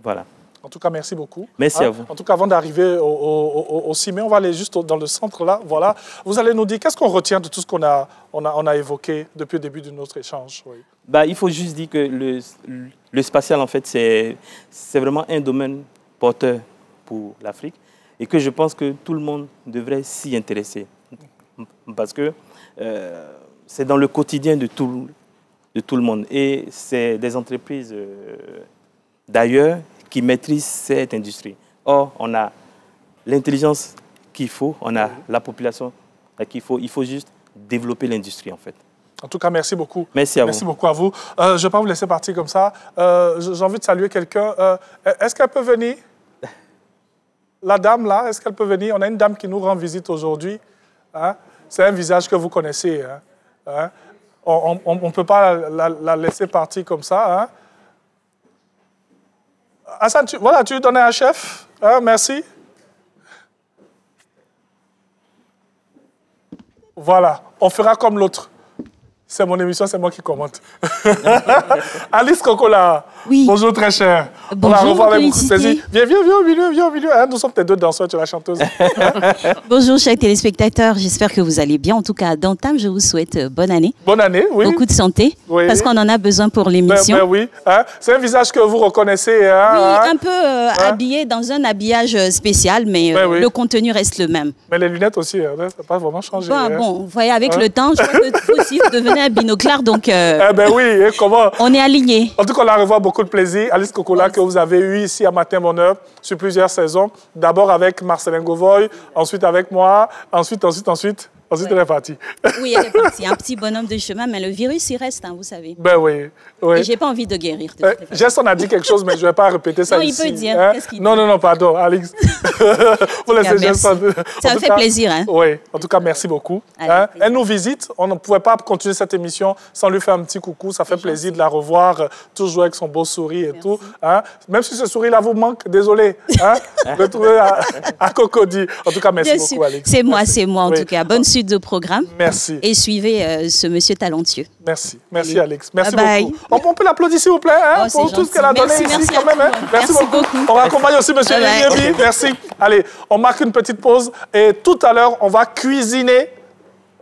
Voilà. En tout cas, merci beaucoup. Merci à vous. En tout cas, avant d'arriver au CIME, on va aller juste dans le centre là. Voilà. Vous allez nous dire qu'est-ce qu'on retient de tout ce qu'on a évoqué depuis le début de notre échange. Oui. Il faut juste dire que le spatial, en fait, c'est vraiment un domaine porteur pour l'Afrique et que je pense que tout le monde devrait s'y intéresser. Parce que c'est dans le quotidien de tout le monde. Et c'est des entreprises d'ailleurs qui maîtrisent cette industrie. Or, on a l'intelligence qu'il faut, on a la population qu'il faut. Il faut juste développer l'industrie, en fait. En tout cas, merci beaucoup. Merci à vous. Merci beaucoup à vous. Je ne vais pas vous laisser partir comme ça. J'ai envie de saluer quelqu'un. Est-ce qu'elle peut venir? La dame, là, est-ce qu'elle peut venir? On a une dame qui nous rend visite aujourd'hui. Hein? C'est un visage que vous connaissez. Hein? Hein? On ne peut pas la laisser partir comme ça. Hein? Hassan, tu donnais un chef. Hein? Merci. Voilà, on fera comme l'autre. C'est mon émission, c'est moi qui commente. Alice Kokola, oui. Bonjour très cher. Bonjour, on la revoit avec beaucoup de plaisir. Viens au milieu. Hein, nous sommes tes deux danseurs, tu es la chanteuse. Bonjour chers téléspectateurs, j'espère que vous allez bien. En tout cas, d'entame, je vous souhaite bonne année. Bonne année, oui. Beaucoup de santé, oui. Parce qu'on en a besoin pour l'émission. Oui, hein? C'est un visage que vous reconnaissez. Hein? Oui, un peu habillé dans un habillage spécial, mais le contenu reste le même. Mais les lunettes aussi, hein, ça n'a pas vraiment changé. Bon, vous voyez, avec le temps, je crois que vous aussi, vous devenez un binoclard, donc oui, comment on est alignés. En tout cas, on la revoit beaucoup de plaisir. Alice Kokola, que vous avez eu ici à Matin Bonheur sur plusieurs saisons. D'abord avec Marcelin Govoy, ensuite avec moi, ensuite, elle est partie. Oui, elle est partie. Un petit bonhomme de chemin, mais le virus, il reste, hein, vous savez. Ben oui. Et j'ai pas envie de guérir. Gerson a dit quelque chose, mais je ne vais pas répéter ça ici. Non, il peut dire. Hein? Qu'est-ce qu'il dit? Non, pardon, Alex. Vous laissez Gerson. Ça me fait plaisir. Hein? Oui, en tout cas, merci beaucoup. Hein? Elle nous visite. On ne pouvait pas continuer cette émission sans lui faire un petit coucou. Ça fait plaisir de la revoir, toujours avec son beau sourire et tout. Hein? Même si ce sourire-là vous manque, désolé. Hein? Retrouvez à Cocody. En tout cas, merci beaucoup, Alex. C'est moi, en tout cas. Bonne suite de programme. Merci. Et suivez ce monsieur talentueux. Merci Alex. Merci beaucoup. On peut l'applaudir s'il vous plaît hein, pour tout ce qu'elle a donné ici quand même. Hein. Merci beaucoup. On va accompagner aussi monsieur Yébi. Merci. Allez, on marque une petite pause et tout à l'heure, on va cuisiner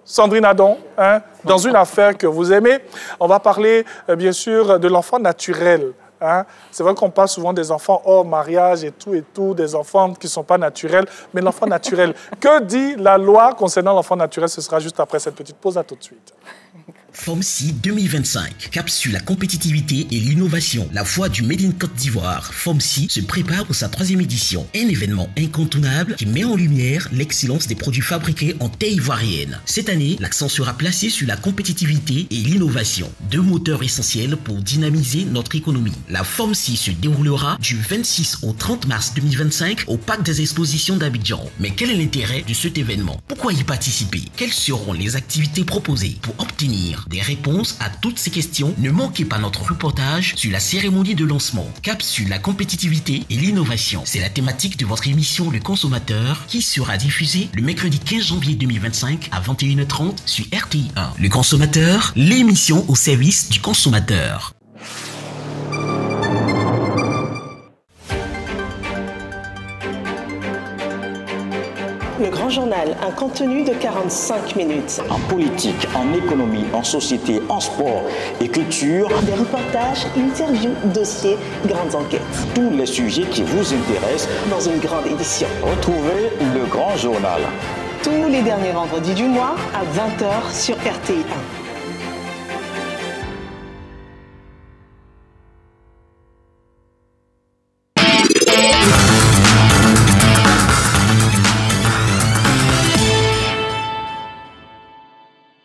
Sandrine Adon hein, dans une affaire que vous aimez. On va parler bien sûr de l'enfant naturel. Hein? C'est vrai qu'on parle souvent des enfants hors mariage et tout, des enfants qui ne sont pas naturels, mais l'enfant naturel. Que dit la loi concernant l'enfant naturel? Ce sera juste après cette petite pause. À tout de suite. FOMSI 2025, cap sur la compétitivité et l'innovation. La foi du Made in Côte d'Ivoire, FOMSI se prépare pour sa 3e édition. Un événement incontournable qui met en lumière l'excellence des produits fabriqués en terre ivoirienne. Cette année, l'accent sera placé sur la compétitivité et l'innovation, 2 moteurs essentiels pour dynamiser notre économie. La FOMSI se déroulera du 26 au 30 mars 2025 au Parc des Expositions d'Abidjan. Mais quel est l'intérêt de cet événement? Pourquoi y participer? Quelles seront les activités proposées? Pour obtenir des réponses à toutes ces questions, ne manquez pas notre reportage sur la cérémonie de lancement, cap sur la compétitivité et l'innovation. C'est la thématique de votre émission Le Consommateur qui sera diffusée le mercredi 15 janvier 2025 à 21h30 sur RTI 1. Le Consommateur, l'émission au service du consommateur. Le Grand Journal, un contenu de 45 minutes. En politique, en économie, en société, en sport et culture. Des reportages, interviews, dossiers, grandes enquêtes. Tous les sujets qui vous intéressent dans une grande édition. Retrouvez Le Grand Journal. Tous les derniers vendredis du mois à 20h sur RTI 1.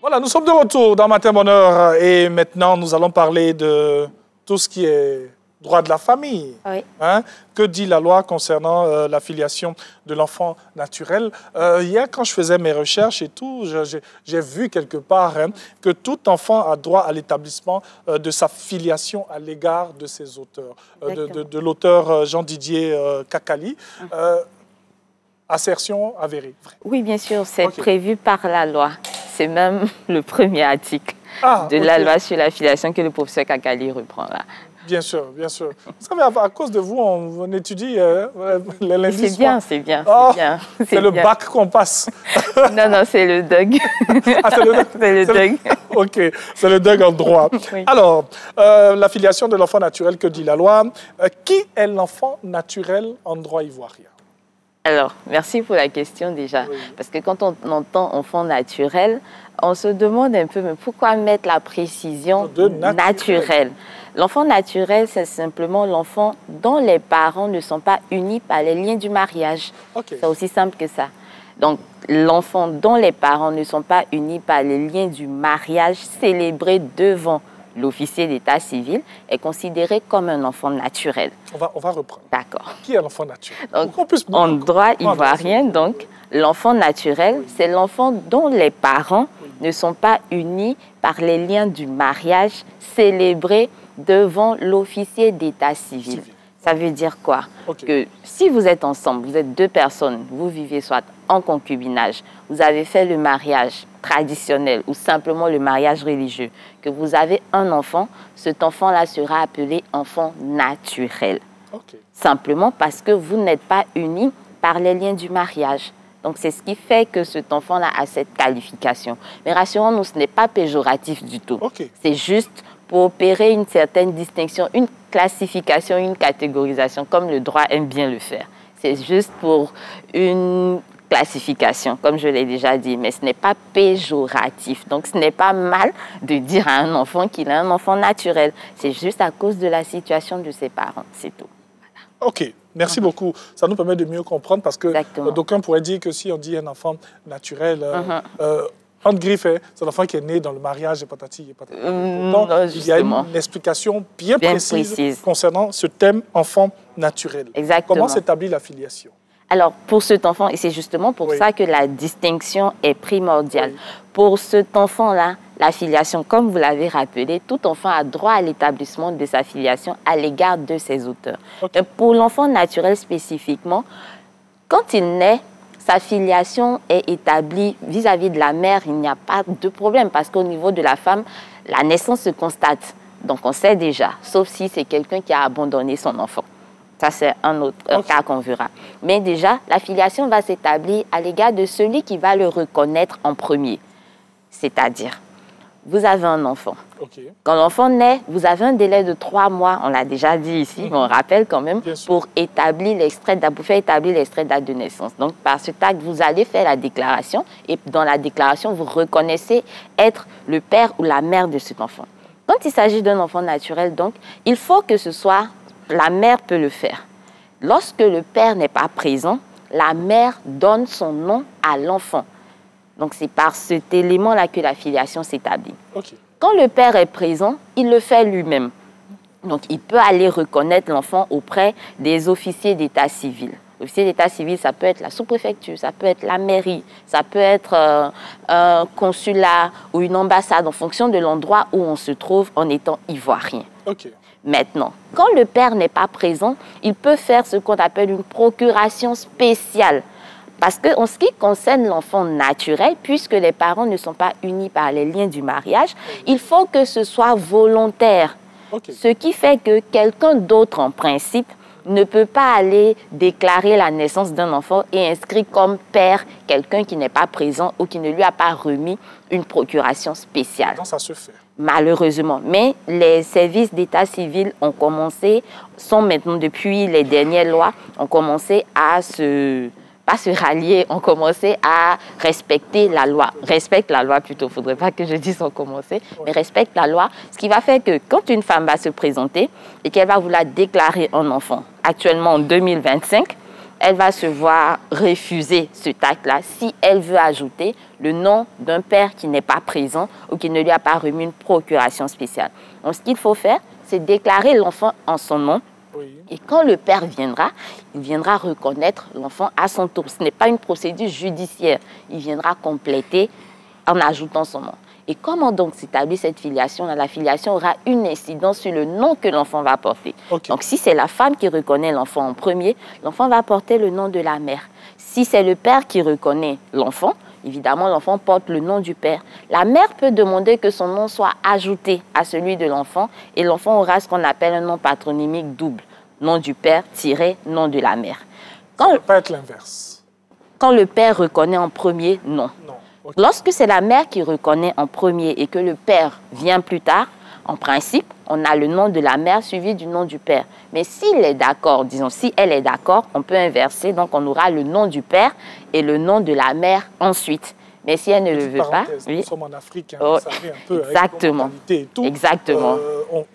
Voilà, nous sommes de retour dans Matin Bonheur et maintenant nous allons parler de tout ce qui est droit de la famille. Oui. Hein? Que dit la loi concernant la filiation de l'enfant naturel? Hier, quand je faisais mes recherches et tout, j'ai vu quelque part que tout enfant a droit à l'établissement de sa filiation à l'égard de ses auteurs. De l'auteur Jean-Didier Kakali. Assertion avérée. Oui, bien sûr, c'est prévu par la loi. C'est même le premier article de la loi sur la filiation que le professeur Kakali reprend là. Bien sûr, bien sûr. Vous savez, à cause de vous, on étudie lundi soir. C'est bien, c'est bien. C'est le bac qu'on passe. Non, c'est le DUG. Ah, c'est le DUG. C'est le DUG. OK, c'est le DUG en droit. Oui. Alors, la filiation de l'enfant naturel, que dit la loi? Qui est l'enfant naturel en droit ivoirien? Alors, merci pour la question déjà. Oui. Parce que quand on entend enfant naturel, on se demande un peu, mais pourquoi mettre la précision de naturel? L'enfant naturel, c'est simplement l'enfant dont les parents ne sont pas unis par les liens du mariage. C'est aussi simple que ça. Donc, l'enfant dont les parents ne sont pas unis par les liens du mariage célébré devant l'officier d'état civil est considéré comme un enfant naturel. On va reprendre. D'accord. Qui est l'enfant naturel? En droit ivoirien, donc, l'enfant naturel, c'est l'enfant dont les parents ne sont pas unis par les liens du mariage célébré devant l'officier d'état civil. Ça veut dire quoi? Que si vous êtes ensemble, vous êtes 2 personnes, vous vivez soit en concubinage, vous avez fait le mariage traditionnel ou simplement le mariage religieux, que vous avez un enfant, cet enfant-là sera appelé enfant naturel. Simplement parce que vous n'êtes pas unis par les liens du mariage. Donc, c'est ce qui fait que cet enfant-là a cette qualification. Mais rassurons-nous, ce n'est pas péjoratif du tout. C'est juste pour opérer une certaine distinction, une classification, une catégorisation, comme le droit aime bien le faire. C'est juste pour une classification, comme je l'ai déjà dit, mais ce n'est pas péjoratif. Donc, ce n'est pas mal de dire à un enfant qu'il a un enfant naturel. C'est juste à cause de la situation de ses parents, c'est tout. Voilà. OK. Merci beaucoup. Ça nous permet de mieux comprendre parce que d'aucuns pourraient dire que si on dit un enfant naturel, entre griffes, c'est l'enfant qui est né dans le mariage et patati et patata. Donc, il y a une explication bien précise concernant ce thème enfant naturel. Exactement. Comment s'établit la filiation? Alors, pour cet enfant, et c'est justement pour ça que la distinction est primordiale. Pour cet enfant-là, la filiation, comme vous l'avez rappelé, tout enfant a droit à l'établissement de sa filiation à l'égard de ses auteurs. Et pour l'enfant naturel spécifiquement, quand il naît, sa filiation est établie vis-à-vis de la mère, il n'y a pas de problème parce qu'au niveau de la femme, la naissance se constate. Donc, on sait déjà, sauf si c'est quelqu'un qui a abandonné son enfant. Ça, c'est un autre cas qu'on verra. Mais déjà, la filiation va s'établir à l'égard de celui qui va le reconnaître en premier. C'est-à-dire, vous avez un enfant. Okay. Quand l'enfant naît, vous avez un délai de 3 mois, on l'a déjà dit ici, mais on rappelle quand même, pour établir l'extrait de date de naissance. Donc, par cet acte, vous allez faire la déclaration et dans la déclaration, vous reconnaissez être le père ou la mère de cet enfant. Quand il s'agit d'un enfant naturel, donc, il faut que ce soit, la mère peut le faire. Lorsque le père n'est pas présent, la mère donne son nom à l'enfant. Donc, c'est par cet élément-là que la filiation s'établit. Okay. Quand le père est présent, il le fait lui-même. Donc, il peut aller reconnaître l'enfant auprès des officiers d'état civil. L'officier d'état civil, ça peut être la sous-préfecture, ça peut être la mairie, ça peut être un consulat ou une ambassade en fonction de l'endroit où on se trouve en étant ivoirien. Okay. Maintenant, quand le père n'est pas présent, il peut faire ce qu'on appelle une procuration spéciale. Parce qu'en ce qui concerne l'enfant naturel, puisque les parents ne sont pas unis par les liens du mariage, il faut que ce soit volontaire. Okay. Ce qui fait que quelqu'un d'autre, en principe, ne peut pas aller déclarer la naissance d'un enfant et inscrire comme père quelqu'un qui n'est pas présent ou qui ne lui a pas remis une procuration spéciale. Non, ça se fait. Malheureusement. Mais les services d'état civil ont commencé, sont maintenant depuis les dernières lois, ont commencé à pas se rallier, ont commencé à respecter la loi. Respecte la loi plutôt, il ne faudrait pas que je dise ont commencé, mais respecte la loi. Ce qui va faire que quand une femme va se présenter et qu'elle va vouloir déclarer un enfant, actuellement en 2025, elle va se voir refuser cet acte-là si elle veut ajouter le nom d'un père qui n'est pas présent ou qui ne lui a pas remis une procuration spéciale. Donc, ce qu'il faut faire, c'est déclarer l'enfant en son nom. Oui. Et quand le père viendra, il viendra reconnaître l'enfant à son tour. Ce n'est pas une procédure judiciaire. Il viendra compléter en ajoutant son nom. Et comment donc s'établit cette filiation? La filiation aura une incidence sur le nom que l'enfant va porter. Okay. Donc, si c'est la femme qui reconnaît l'enfant en premier, l'enfant va porter le nom de la mère. Si c'est le père qui reconnaît l'enfant, évidemment, l'enfant porte le nom du père. La mère peut demander que son nom soit ajouté à celui de l'enfant et l'enfant aura ce qu'on appelle un nom patronymique double. Nom du père - nom de la mère. Ça ne peut pas être l'inverse. Quand le père reconnaît en premier, non. Okay. Lorsque c'est la mère qui reconnaît en premier et que le père vient plus tard, en principe, on a le nom de la mère suivi du nom du père. Mais s'il est d'accord, disons, si elle est d'accord, on peut inverser. Donc, on aura le nom du père et le nom de la mère ensuite. Mais si elle ne le veut pas... Oui. Nous sommes en Afrique, hein, oh, vous savez, un peu exactement. Avec et tout. Exactement.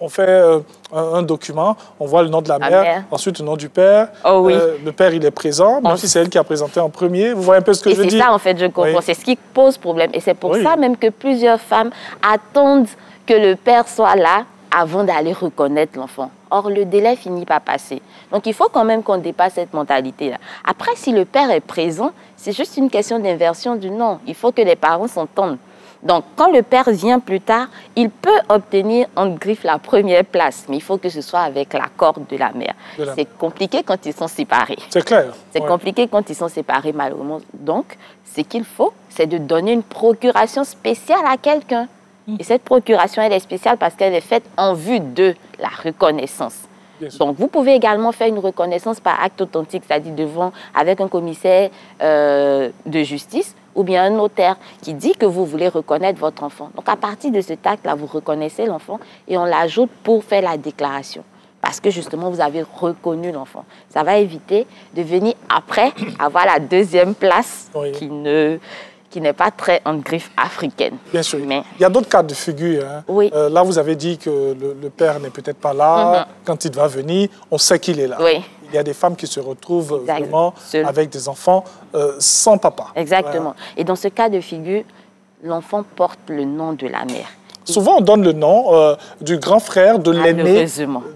On fait un document, on voit le nom de la mère, ensuite le nom du père. Oh, oui. Le père, il est présent, même si c'est elle qui a présenté en premier. Vous voyez un peu ce que je veux dire? Et c'est ça, en fait, je comprends. Oui. C'est ce qui pose problème. Et c'est pour ça même que plusieurs femmes attendent que le père soit là avant d'aller reconnaître l'enfant. Or, le délai finit par passer. Donc, il faut quand même qu'on dépasse cette mentalité-là. Après, si le père est présent, c'est juste une question d'inversion du nom. Il faut que les parents s'entendent. Donc, quand le père vient plus tard, il peut obtenir, en griffe, la première place. Mais il faut que ce soit avec l'accord de la mère. C'est compliqué quand ils sont séparés. C'est clair. C'est compliqué quand ils sont séparés, malheureusement. Donc, ce qu'il faut, c'est de donner une procuration spéciale à quelqu'un. Et cette procuration, elle est spéciale parce qu'elle est faite en vue de la reconnaissance. Donc, vous pouvez également faire une reconnaissance par acte authentique, c'est-à-dire avec un commissaire de justice ou bien un notaire qui dit que vous voulez reconnaître votre enfant. Donc, à partir de cet acte-là, vous reconnaissez l'enfant et on l'ajoute pour faire la déclaration. Parce que justement, vous avez reconnu l'enfant. Ça va éviter de venir après avoir la deuxième place qui n'est pas très en griffe africaine. Bien sûr. Mais... il y a d'autres cas de figure. Hein. Oui. Là, vous avez dit que le père n'est peut-être pas là. Quand il va venir, on sait qu'il est là. Oui. Il y a des femmes qui se retrouvent vraiment avec des enfants sans papa. Exactement. Et dans ce cas de figure, l'enfant porte le nom de la mère. Souvent, on donne le nom du grand frère, de l'aîné,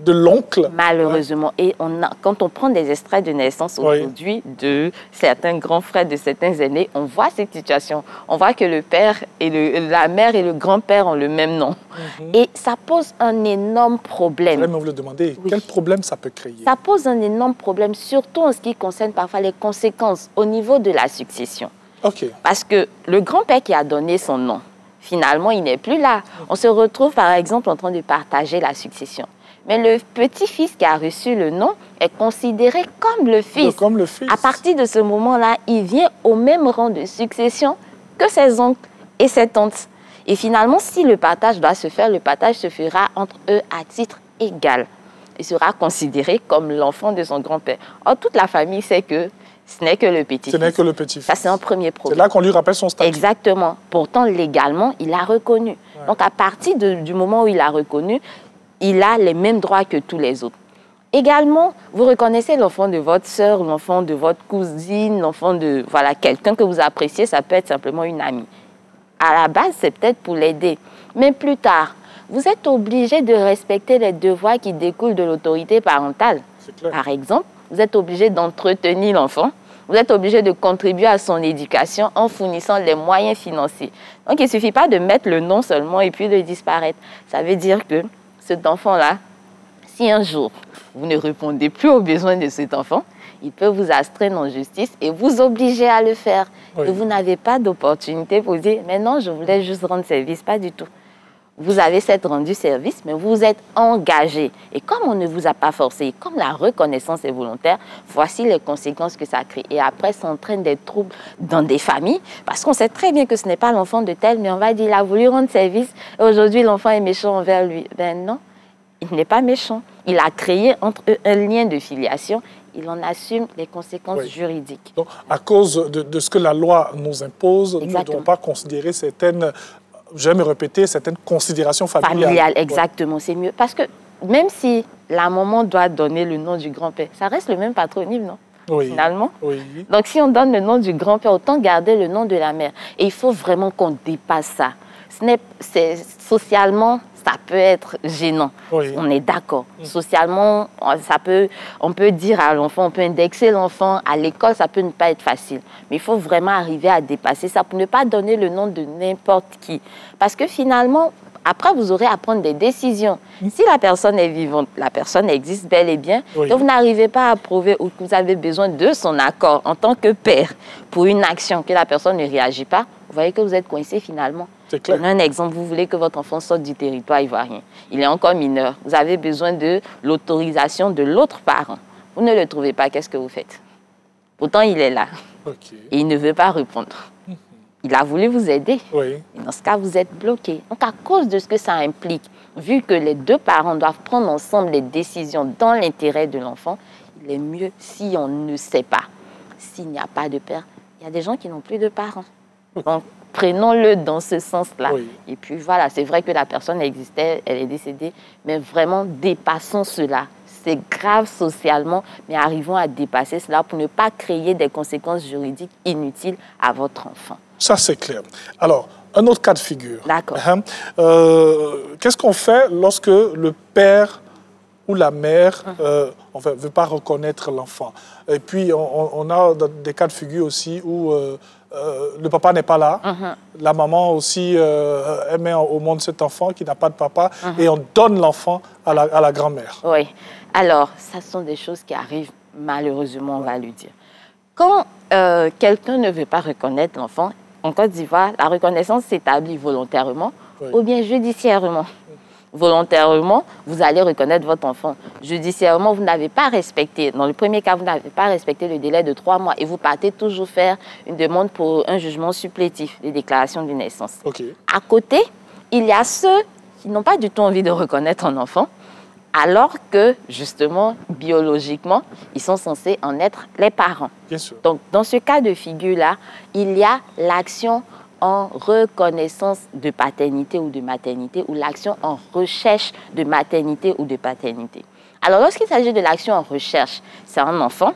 de l'oncle. Malheureusement. Et quand on prend des extraits de naissance aujourd'hui de certains grands frères, de certains aînés, on voit cette situation. On voit que le père et la mère et le grand-père ont le même nom. Et ça pose un énorme problème. Je voulais vous le demander, quel problème ça peut créer? Ça pose un énorme problème, surtout en ce qui concerne parfois les conséquences au niveau de la succession. Parce que le grand-père qui a donné son nom, finalement, il n'est plus là. On se retrouve, par exemple, en train de partager la succession. Mais le petit-fils qui a reçu le nom est considéré comme le fils. Comme le fils. À partir de ce moment-là, il vient au même rang de succession que ses oncles et ses tantes. Et finalement, si le partage doit se faire, le partage se fera entre eux à titre égal. Il sera considéré comme l'enfant de son grand-père. Or, toute la famille sait que ce n'est que le petit-fils. Ce n'est que le petit-fils. Ça, c'est un premier problème. C'est là qu'on lui rappelle son statut. Exactement. Pourtant, légalement, il a reconnu. Ouais. Donc, à partir du moment où il a reconnu, il a les mêmes droits que tous les autres. Également, vous reconnaissez l'enfant de votre sœur, l'enfant de votre cousine, l'enfant de quelqu'un que vous appréciez, ça peut être simplement une amie. À la base, c'est peut-être pour l'aider. Mais plus tard, vous êtes obligé de respecter les devoirs qui découlent de l'autorité parentale. Par exemple, vous êtes obligé d'entretenir l'enfant. Vous êtes obligé de contribuer à son éducation en fournissant les moyens financiers. Donc, il ne suffit pas de mettre le nom seulement et puis de disparaître. Ça veut dire que cet enfant-là, si un jour, vous ne répondez plus aux besoins de cet enfant, il peut vous astreindre en justice et vous obliger à le faire. Oui. Et vous n'avez pas d'opportunité pour dire « mais non, je voulais juste rendre service ». Pas du tout. Vous avez certes rendu service, mais vous êtes engagé. Et comme on ne vous a pas forcé, comme la reconnaissance est volontaire, voici les conséquences que ça crée. Et après, ça entraîne des troubles dans des familles, parce qu'on sait très bien que ce n'est pas l'enfant de tel, mais on va dire il a voulu rendre service, et aujourd'hui l'enfant est méchant envers lui. Ben non, il n'est pas méchant. Il a créé entre eux un lien de filiation. Il en assume les conséquences juridiques. Donc, à cause de ce que la loi nous impose, nous ne devons pas considérer certaines... Je vais me répéter, certaines considérations familiales. Familiales, exactement, c'est mieux. Parce que même si la maman doit donner le nom du grand-père, ça reste le même patronyme, non? Oui. Finalement. Oui. Donc, si on donne le nom du grand-père, autant garder le nom de la mère. Et il faut vraiment qu'on dépasse ça. Socialement, ça peut être gênant. Oui. On est d'accord. Socialement, on peut dire à l'enfant, on peut indexer l'enfant. À l'école, ça peut ne pas être facile. Mais il faut vraiment arriver à dépasser ça pour ne pas donner le nom de n'importe qui. Parce que finalement, après, vous aurez à prendre des décisions. Si la personne est vivante, la personne existe bel et bien, et vous n'arrivez pas à prouver ou que vous avez besoin de son accord en tant que père pour une action que la personne ne réagit pas, vous voyez que vous êtes coincé finalement. Prenez un exemple, vous voulez que votre enfant sorte du territoire ivoirien. Il est encore mineur. Vous avez besoin de l'autorisation de l'autre parent. Vous ne le trouvez pas, qu'est-ce que vous faites? Pourtant, il est là. Et il ne veut pas répondre. Il a voulu vous aider. Et dans ce cas, vous êtes bloqué. Donc, à cause de ce que ça implique, vu que les deux parents doivent prendre ensemble les décisions dans l'intérêt de l'enfant, il est mieux si on ne sait pas. S'il n'y a pas de père, il y a des gens qui n'ont plus de parents. Donc, prenons-le dans ce sens-là. Et puis voilà, c'est vrai que la personne existait, elle est décédée, mais vraiment dépassons cela. C'est grave socialement, mais arrivons à dépasser cela pour ne pas créer des conséquences juridiques inutiles à votre enfant. Ça, c'est clair. Alors, un autre cas de figure. D'accord. Qu'est-ce qu'on fait lorsque le père ou la mère ne veut pas reconnaître l'enfant? Et puis, on a des cas de figure aussi où le papa n'est pas là. La maman aussi, elle met au monde cet enfant qui n'a pas de papa et on donne l'enfant à la grand-mère. Oui. Alors, ça sont des choses qui arrivent malheureusement, on va le dire. Quand quelqu'un ne veut pas reconnaître l'enfant, en Côte d'Ivoire, la reconnaissance s'établit volontairement ou bien judiciairement. Volontairement, vous allez reconnaître votre enfant. Judiciairement, vous n'avez pas respecté. Dans le premier cas, vous n'avez pas respecté le délai de 3 mois et vous partez toujours faire une demande pour un jugement supplétif, les déclarations de naissance. À côté, il y a ceux qui n'ont pas du tout envie de reconnaître un enfant, alors que, justement, biologiquement, ils sont censés en être les parents. Bien sûr. Donc, dans ce cas de figure-là, il y a l'action en reconnaissance de paternité ou de maternité ou l'action en recherche de maternité ou de paternité. Alors, lorsqu'il s'agit de l'action en recherche, c'est un enfant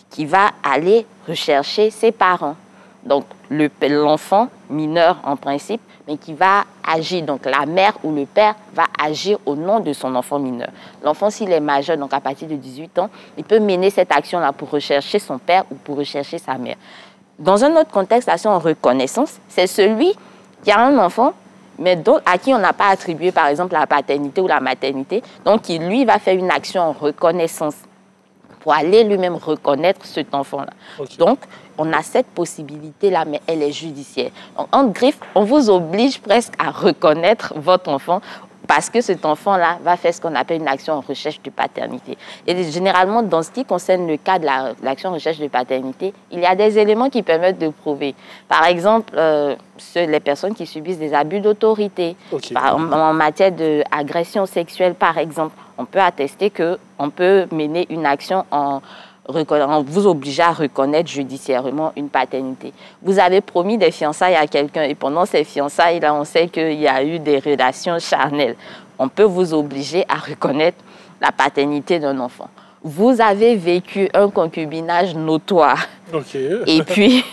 qui va aller rechercher ses parents. Donc, l'enfant mineur en principe, mais qui va agir. Donc, la mère ou le père va agir au nom de son enfant mineur. L'enfant, s'il est majeur, donc à partir de 18 ans, il peut mener cette action-là pour rechercher son père ou pour rechercher sa mère. Dans un autre contexte, l'action en reconnaissance, c'est celui qui a un enfant, mais à qui on n'a pas attribué, par exemple, la paternité ou la maternité. Donc, qui, lui, va faire une action en reconnaissance pour aller lui-même reconnaître cet enfant-là. Donc, on a cette possibilité-là, mais elle est judiciaire. Donc, en griffe, on vous oblige presque à reconnaître votre enfant parce que cet enfant-là va faire ce qu'on appelle une action en recherche de paternité. Et généralement, dans ce qui concerne le cas de l'action en recherche de paternité, il y a des éléments qui permettent de prouver. Par exemple, les personnes qui subissent des abus d'autorité, en matière d'agression sexuelle, par exemple, on peut attester qu'on peut mener une action en vous obliger à reconnaître judiciairement une paternité. Vous avez promis des fiançailles à quelqu'un et pendant ces fiançailles-là, on sait qu'il y a eu des relations charnelles. On peut vous obliger à reconnaître la paternité d'un enfant. Vous avez vécu un concubinage notoire et puis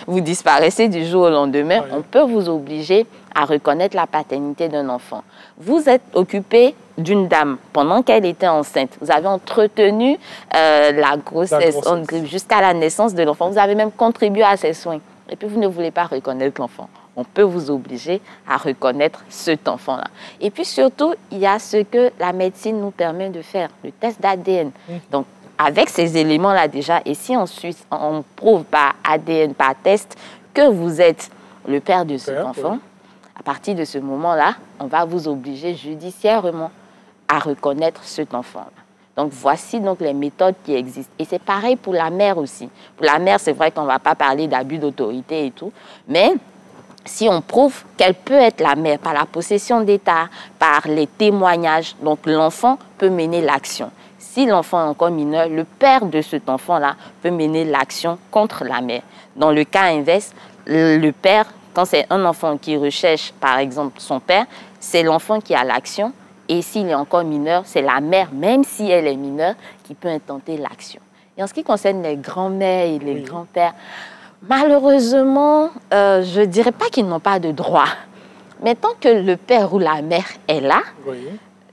vous disparaissez du jour au lendemain, on peut vous obliger à reconnaître la paternité d'un enfant. Vous êtes occupé d'une dame pendant qu'elle était enceinte. Vous avez entretenu la grossesse. Jusqu'à la naissance de l'enfant. Vous avez même contribué à ses soins. Et puis vous ne voulez pas reconnaître l'enfant. On peut vous obliger à reconnaître cet enfant-là. Et puis surtout, il y a ce que la médecine nous permet de faire, le test d'ADN. Donc, avec ces éléments-là déjà, et si ensuite on prouve par ADN, par test, que vous êtes le père de cet enfant, à partir de ce moment-là, on va vous obliger judiciairement à reconnaître cet enfant-là. Donc, voici donc les méthodes qui existent. Et c'est pareil pour la mère aussi. Pour la mère, c'est vrai qu'on ne va pas parler d'abus d'autorité et tout, mais si on prouve qu'elle peut être la mère par la possession d'état, par les témoignages, donc l'enfant peut mener l'action. Si l'enfant est encore mineur, le père de cet enfant-là peut mener l'action contre la mère. Dans le cas inverse, le père, quand c'est un enfant qui recherche, par exemple, son père, c'est l'enfant qui a l'action. Et s'il est encore mineur, c'est la mère, même si elle est mineure, qui peut intenter l'action. Et en ce qui concerne les grands-mères et les grands-pères, malheureusement, je ne dirais pas qu'ils n'ont pas de droit. Mais tant que le père ou la mère est là,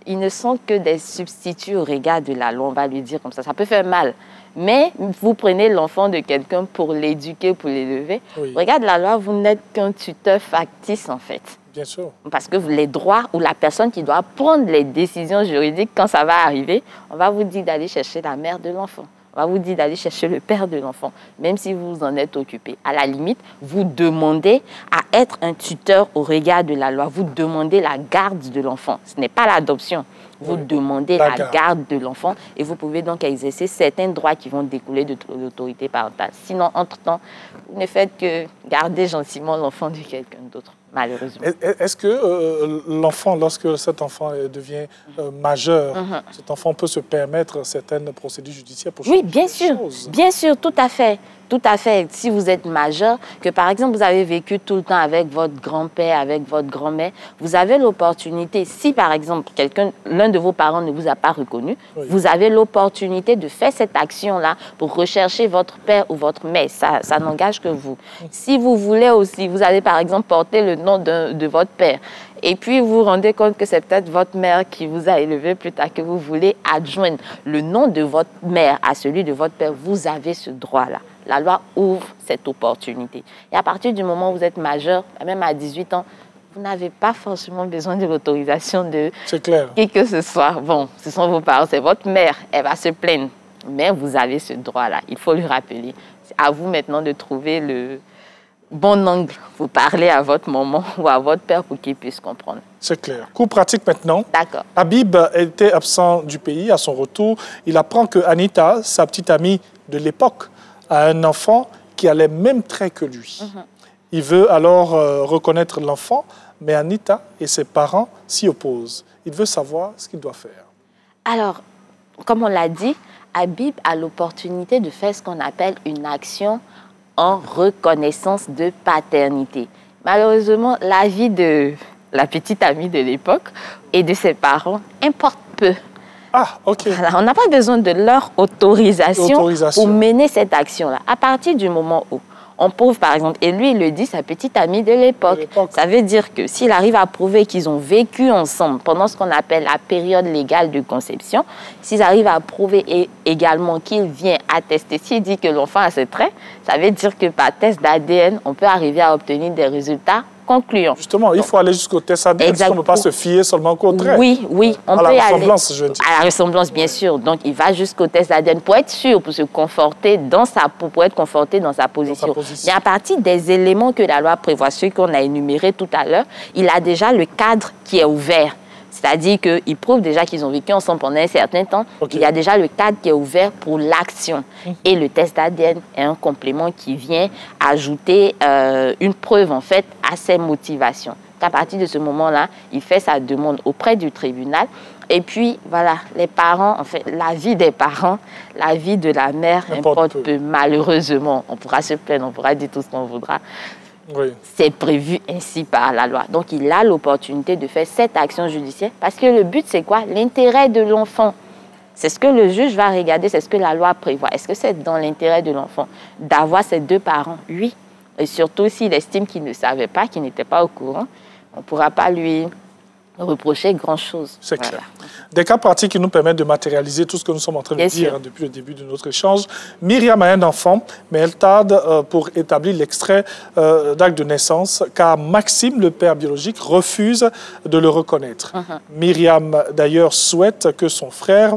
ils ne sont que des substituts au regard de la loi, on va lui dire comme ça. Ça peut faire mal. Mais vous prenez l'enfant de quelqu'un pour l'éduquer, pour l'élever. Regarde la loi, vous n'êtes qu'un tuteur factice en fait. Bien sûr. Parce que les droits ou la personne qui doit prendre les décisions juridiques quand ça va arriver, on va vous dire d'aller chercher la mère de l'enfant. On va vous dire d'aller chercher le père de l'enfant, même si vous en êtes occupé. À la limite, vous demandez à être un tuteur au regard de la loi. Vous demandez la garde de l'enfant. Ce n'est pas l'adoption. Vous demandez la garde de l'enfant et vous pouvez donc exercer certains droits qui vont découler de l'autorité parentale. Sinon, entre-temps, vous ne faites que garder gentiment l'enfant de quelqu'un d'autre. Malheureusement. Est-ce que l'enfant, lorsque cet enfant devient majeur, cet enfant peut se permettre certaines procédures judiciaires pour changer bien sûr, bien sûr, tout à fait. Tout à fait. Si vous êtes majeur, que par exemple vous avez vécu tout le temps avec votre grand-père, avec votre grand-mère, vous avez l'opportunité, si par exemple l'un de vos parents ne vous a pas reconnu, vous avez l'opportunité de faire cette action-là pour rechercher votre père ou votre mère. Ça n'engage que vous. Si vous voulez aussi, vous allez par exemple porter le nom de votre père, et puis vous vous rendez compte que c'est peut-être votre mère qui vous a élevé plus tard, que vous voulez adjoindre le nom de votre mère à celui de votre père, vous avez ce droit-là. La loi ouvre cette opportunité. Et à partir du moment où vous êtes majeur, même à 18 ans, vous n'avez pas forcément besoin de l'autorisation de qui que ce soit. Bon, ce sont vos parents, c'est votre mère, elle va se plaindre. Mais vous avez ce droit-là, il faut lui rappeler. C'est à vous maintenant de trouver le bon angle pour parler à votre maman ou à votre père pour qu'il puisse comprendre. C'est clair. Coup pratique maintenant. D'accord. Habib était absent du pays. À son retour, il apprend que Anita, sa petite amie de l'époque, a un enfant qui a les mêmes traits que lui. Il veut alors reconnaître l'enfant, mais Anita et ses parents s'y opposent. Il veut savoir ce qu'il doit faire. Alors, comme on l'a dit, Habib a l'opportunité de faire ce qu'on appelle une action en reconnaissance de paternité. Malheureusement, la vie de la petite amie de l'époque et de ses parents importe peu. Ah, ok. Alors, on n'a pas besoin de leur autorisation pour mener cette action-là. À partir du moment où on prouve, par exemple, et lui, il le dit, sa petite amie de l'époque. Ça veut dire que s'il arrive à prouver qu'ils ont vécu ensemble pendant ce qu'on appelle la période légale de conception, s'ils arrivent à prouver également qu'il vient attester, s'il dit que l'enfant a ses traits, ça veut dire que par test d'ADN, on peut arriver à obtenir des résultats concluants. Justement, il faut aller jusqu'au test ADN, parce qu'on ne peut pas se fier seulement qu'au trait. Oui, oui, on peut aller. À la ressemblance, je veux dire. À la ressemblance, bien sûr. Donc, il va jusqu'au test ADN pour être sûr, pour se conforter pour être conforté dans sa position. Mais à partir des éléments que la loi prévoit, ceux qu'on a énumérés tout à l'heure, il a déjà le cadre qui est ouvert. C'est-à-dire qu'ils prouvent déjà qu'ils ont vécu ensemble pendant un certain temps. Il y a déjà le cadre qui est ouvert pour l'action. Et le test d'ADN est un complément qui vient ajouter une preuve, en fait, à ses motivations. À partir de ce moment-là, il fait sa demande auprès du tribunal. Et puis, voilà, les parents, en fait, la vie des parents, la vie de la mère importe peu. Malheureusement, on pourra se plaindre, on pourra dire tout ce qu'on voudra. Oui. C'est prévu ainsi par la loi. Donc, il a l'opportunité de faire cette action judiciaire parce que le but, c'est quoi? L'intérêt de l'enfant. C'est ce que le juge va regarder, c'est ce que la loi prévoit. Est-ce que c'est dans l'intérêt de l'enfant d'avoir ses deux parents? Oui. Et surtout, s'il estime qu'il ne savait pas, qu'il n'était pas au courant, on ne pourra pas lui reprocher grand-chose. C'est clair. Des cas pratiques qui nous permettent de matérialiser tout ce que nous sommes en train de dire depuis le début de notre échange. Myriam a un enfant, mais elle tarde pour établir l'extrait d'acte de naissance, car Maxime, le père biologique, refuse de le reconnaître. Myriam, d'ailleurs, souhaite que son frère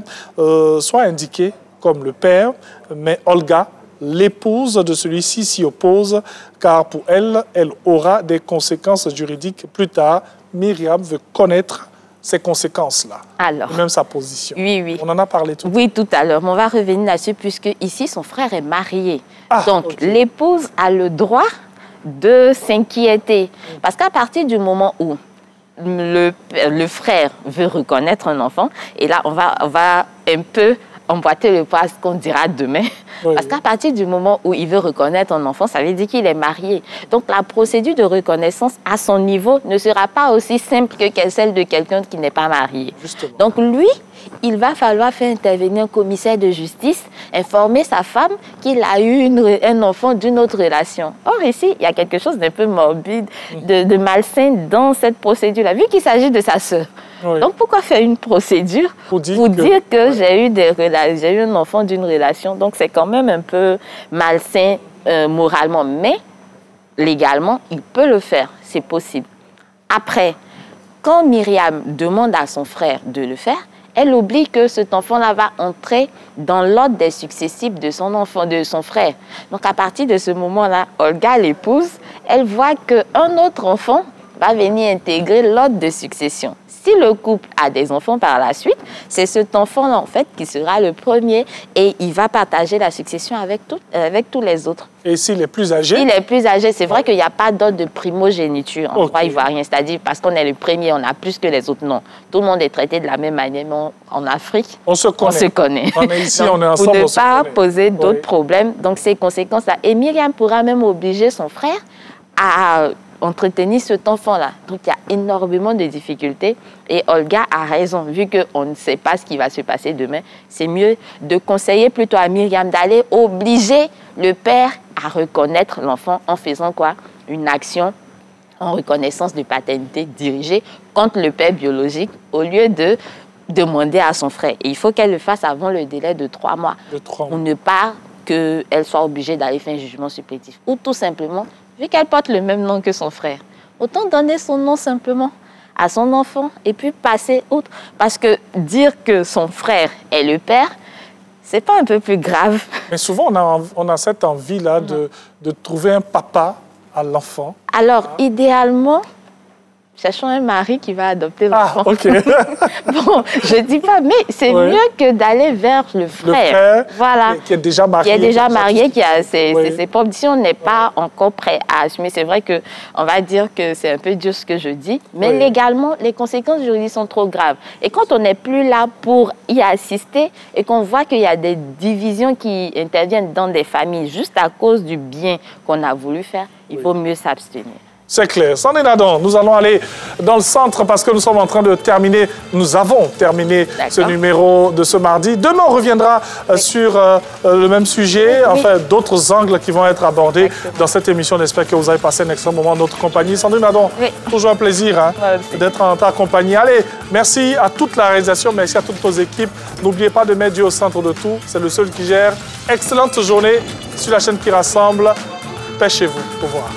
soit indiqué comme le père, mais Olga, l'épouse de celui-ci, s'y oppose, car pour elle, elle aura des conséquences juridiques plus tard. Myriam veut connaître ces conséquences-là, et même sa position. Oui, oui. On en a parlé tout à l'heure. Oui, tout à l'heure. Mais on va revenir là-dessus, puisque ici, son frère est marié. Donc, l'épouse a le droit de s'inquiéter. Parce qu'à partir du moment où le frère veut reconnaître un enfant, et là, on va un peu emboîter le pas à ce qu'on dira demain. Oui. Parce qu'à partir du moment où il veut reconnaître un enfant, ça veut dire qu'il est marié. Donc, la procédure de reconnaissance à son niveau ne sera pas aussi simple que celle de quelqu'un qui n'est pas marié. Justement. Donc, lui, il va falloir faire intervenir un commissaire de justice, informer sa femme qu'il a eu un enfant d'une autre relation. Or, ici, il y a quelque chose d'un peu morbide, de malsain dans cette procédure-là, vu qu'il s'agit de sa sœur. Oui. Donc, pourquoi faire une procédure pour dire que j'ai eu un enfant d'une relation? Donc, c'est quand même un peu malsain moralement. Mais, légalement, il peut le faire. C'est possible. Après, quand Myriam demande à son frère de le faire, elle oublie que cet enfant-là va entrer dans l'ordre des successifs de son enfant, de son frère. Donc, à partir de ce moment-là, Olga, l'épouse, elle voit qu'un autre enfant va venir intégrer l'ordre de succession. Si le couple a des enfants par la suite, c'est cet enfant-là, en fait, qui sera le premier et il va partager la succession avec tous les autres. Et s'il est plus âgé? S'il est plus âgé, c'est vrai qu'il n'y a pas d'ordre de primogéniture en droit ivoirien. C'est-à-dire parce qu'on est le premier, on a plus que les autres. Non. Tout le monde est traité de la même manière, mais en Afrique, on se connaît. On est ici, donc, on est ensemble, pour ne pas poser d'autres problèmes, donc ces conséquences-là. Et Myriam pourra même obliger son frère à entretenir cet enfant-là. Donc, il y a énormément de difficultés. Et Olga a raison. Vu qu'on ne sait pas ce qui va se passer demain, c'est mieux de conseiller plutôt à Myriam d'aller obliger le père à reconnaître l'enfant en faisant quoi? Une action en reconnaissance de paternité dirigée contre le père biologique au lieu de demander à son frère. Et il faut qu'elle le fasse avant le délai de 3 mois. Pour ne pas qu'elle soit obligée d'aller faire un jugement supplétif. Ou tout simplement, vu qu'elle porte le même nom que son frère, autant donner son nom simplement à son enfant et puis passer outre. Parce que dire que son frère est le père, c'est pas un peu plus grave? Mais souvent, on a cette envie-là de trouver un papa à l'enfant. Alors, idéalement, cherchons un mari qui va adopter l'enfant. Ah, ok. Bon, je dis pas, mais c'est mieux que d'aller vers le frère. Voilà. Qui est déjà marié. Qui est déjà marié, qui a ses propres... Si on n'est pas encore prêt à assumer, c'est vrai qu'on va dire que c'est un peu dur ce que je dis, mais légalement, les conséquences juridiques sont trop graves. Et quand on n'est plus là pour y assister et qu'on voit qu'il y a des divisions qui interviennent dans des familles juste à cause du bien qu'on a voulu faire, il vaut mieux s'abstenir. C'est clair. Sandrine Adon, nous allons aller dans le centre parce que nous sommes en train de terminer, nous avons terminé ce numéro de ce mardi. Demain, on reviendra sur le même sujet, enfin d'autres angles qui vont être abordés dans cette émission. J'espère que vous avez passé un excellent moment en notre compagnie. Sandrine Adon, toujours un plaisir d'être en ta compagnie. Allez, merci à toute la réalisation, merci à toutes nos équipes. N'oubliez pas de mettre Dieu au centre de tout, c'est le seul qui gère. Excellente journée sur la chaîne qui rassemble. Pêchez-vous. Au revoir.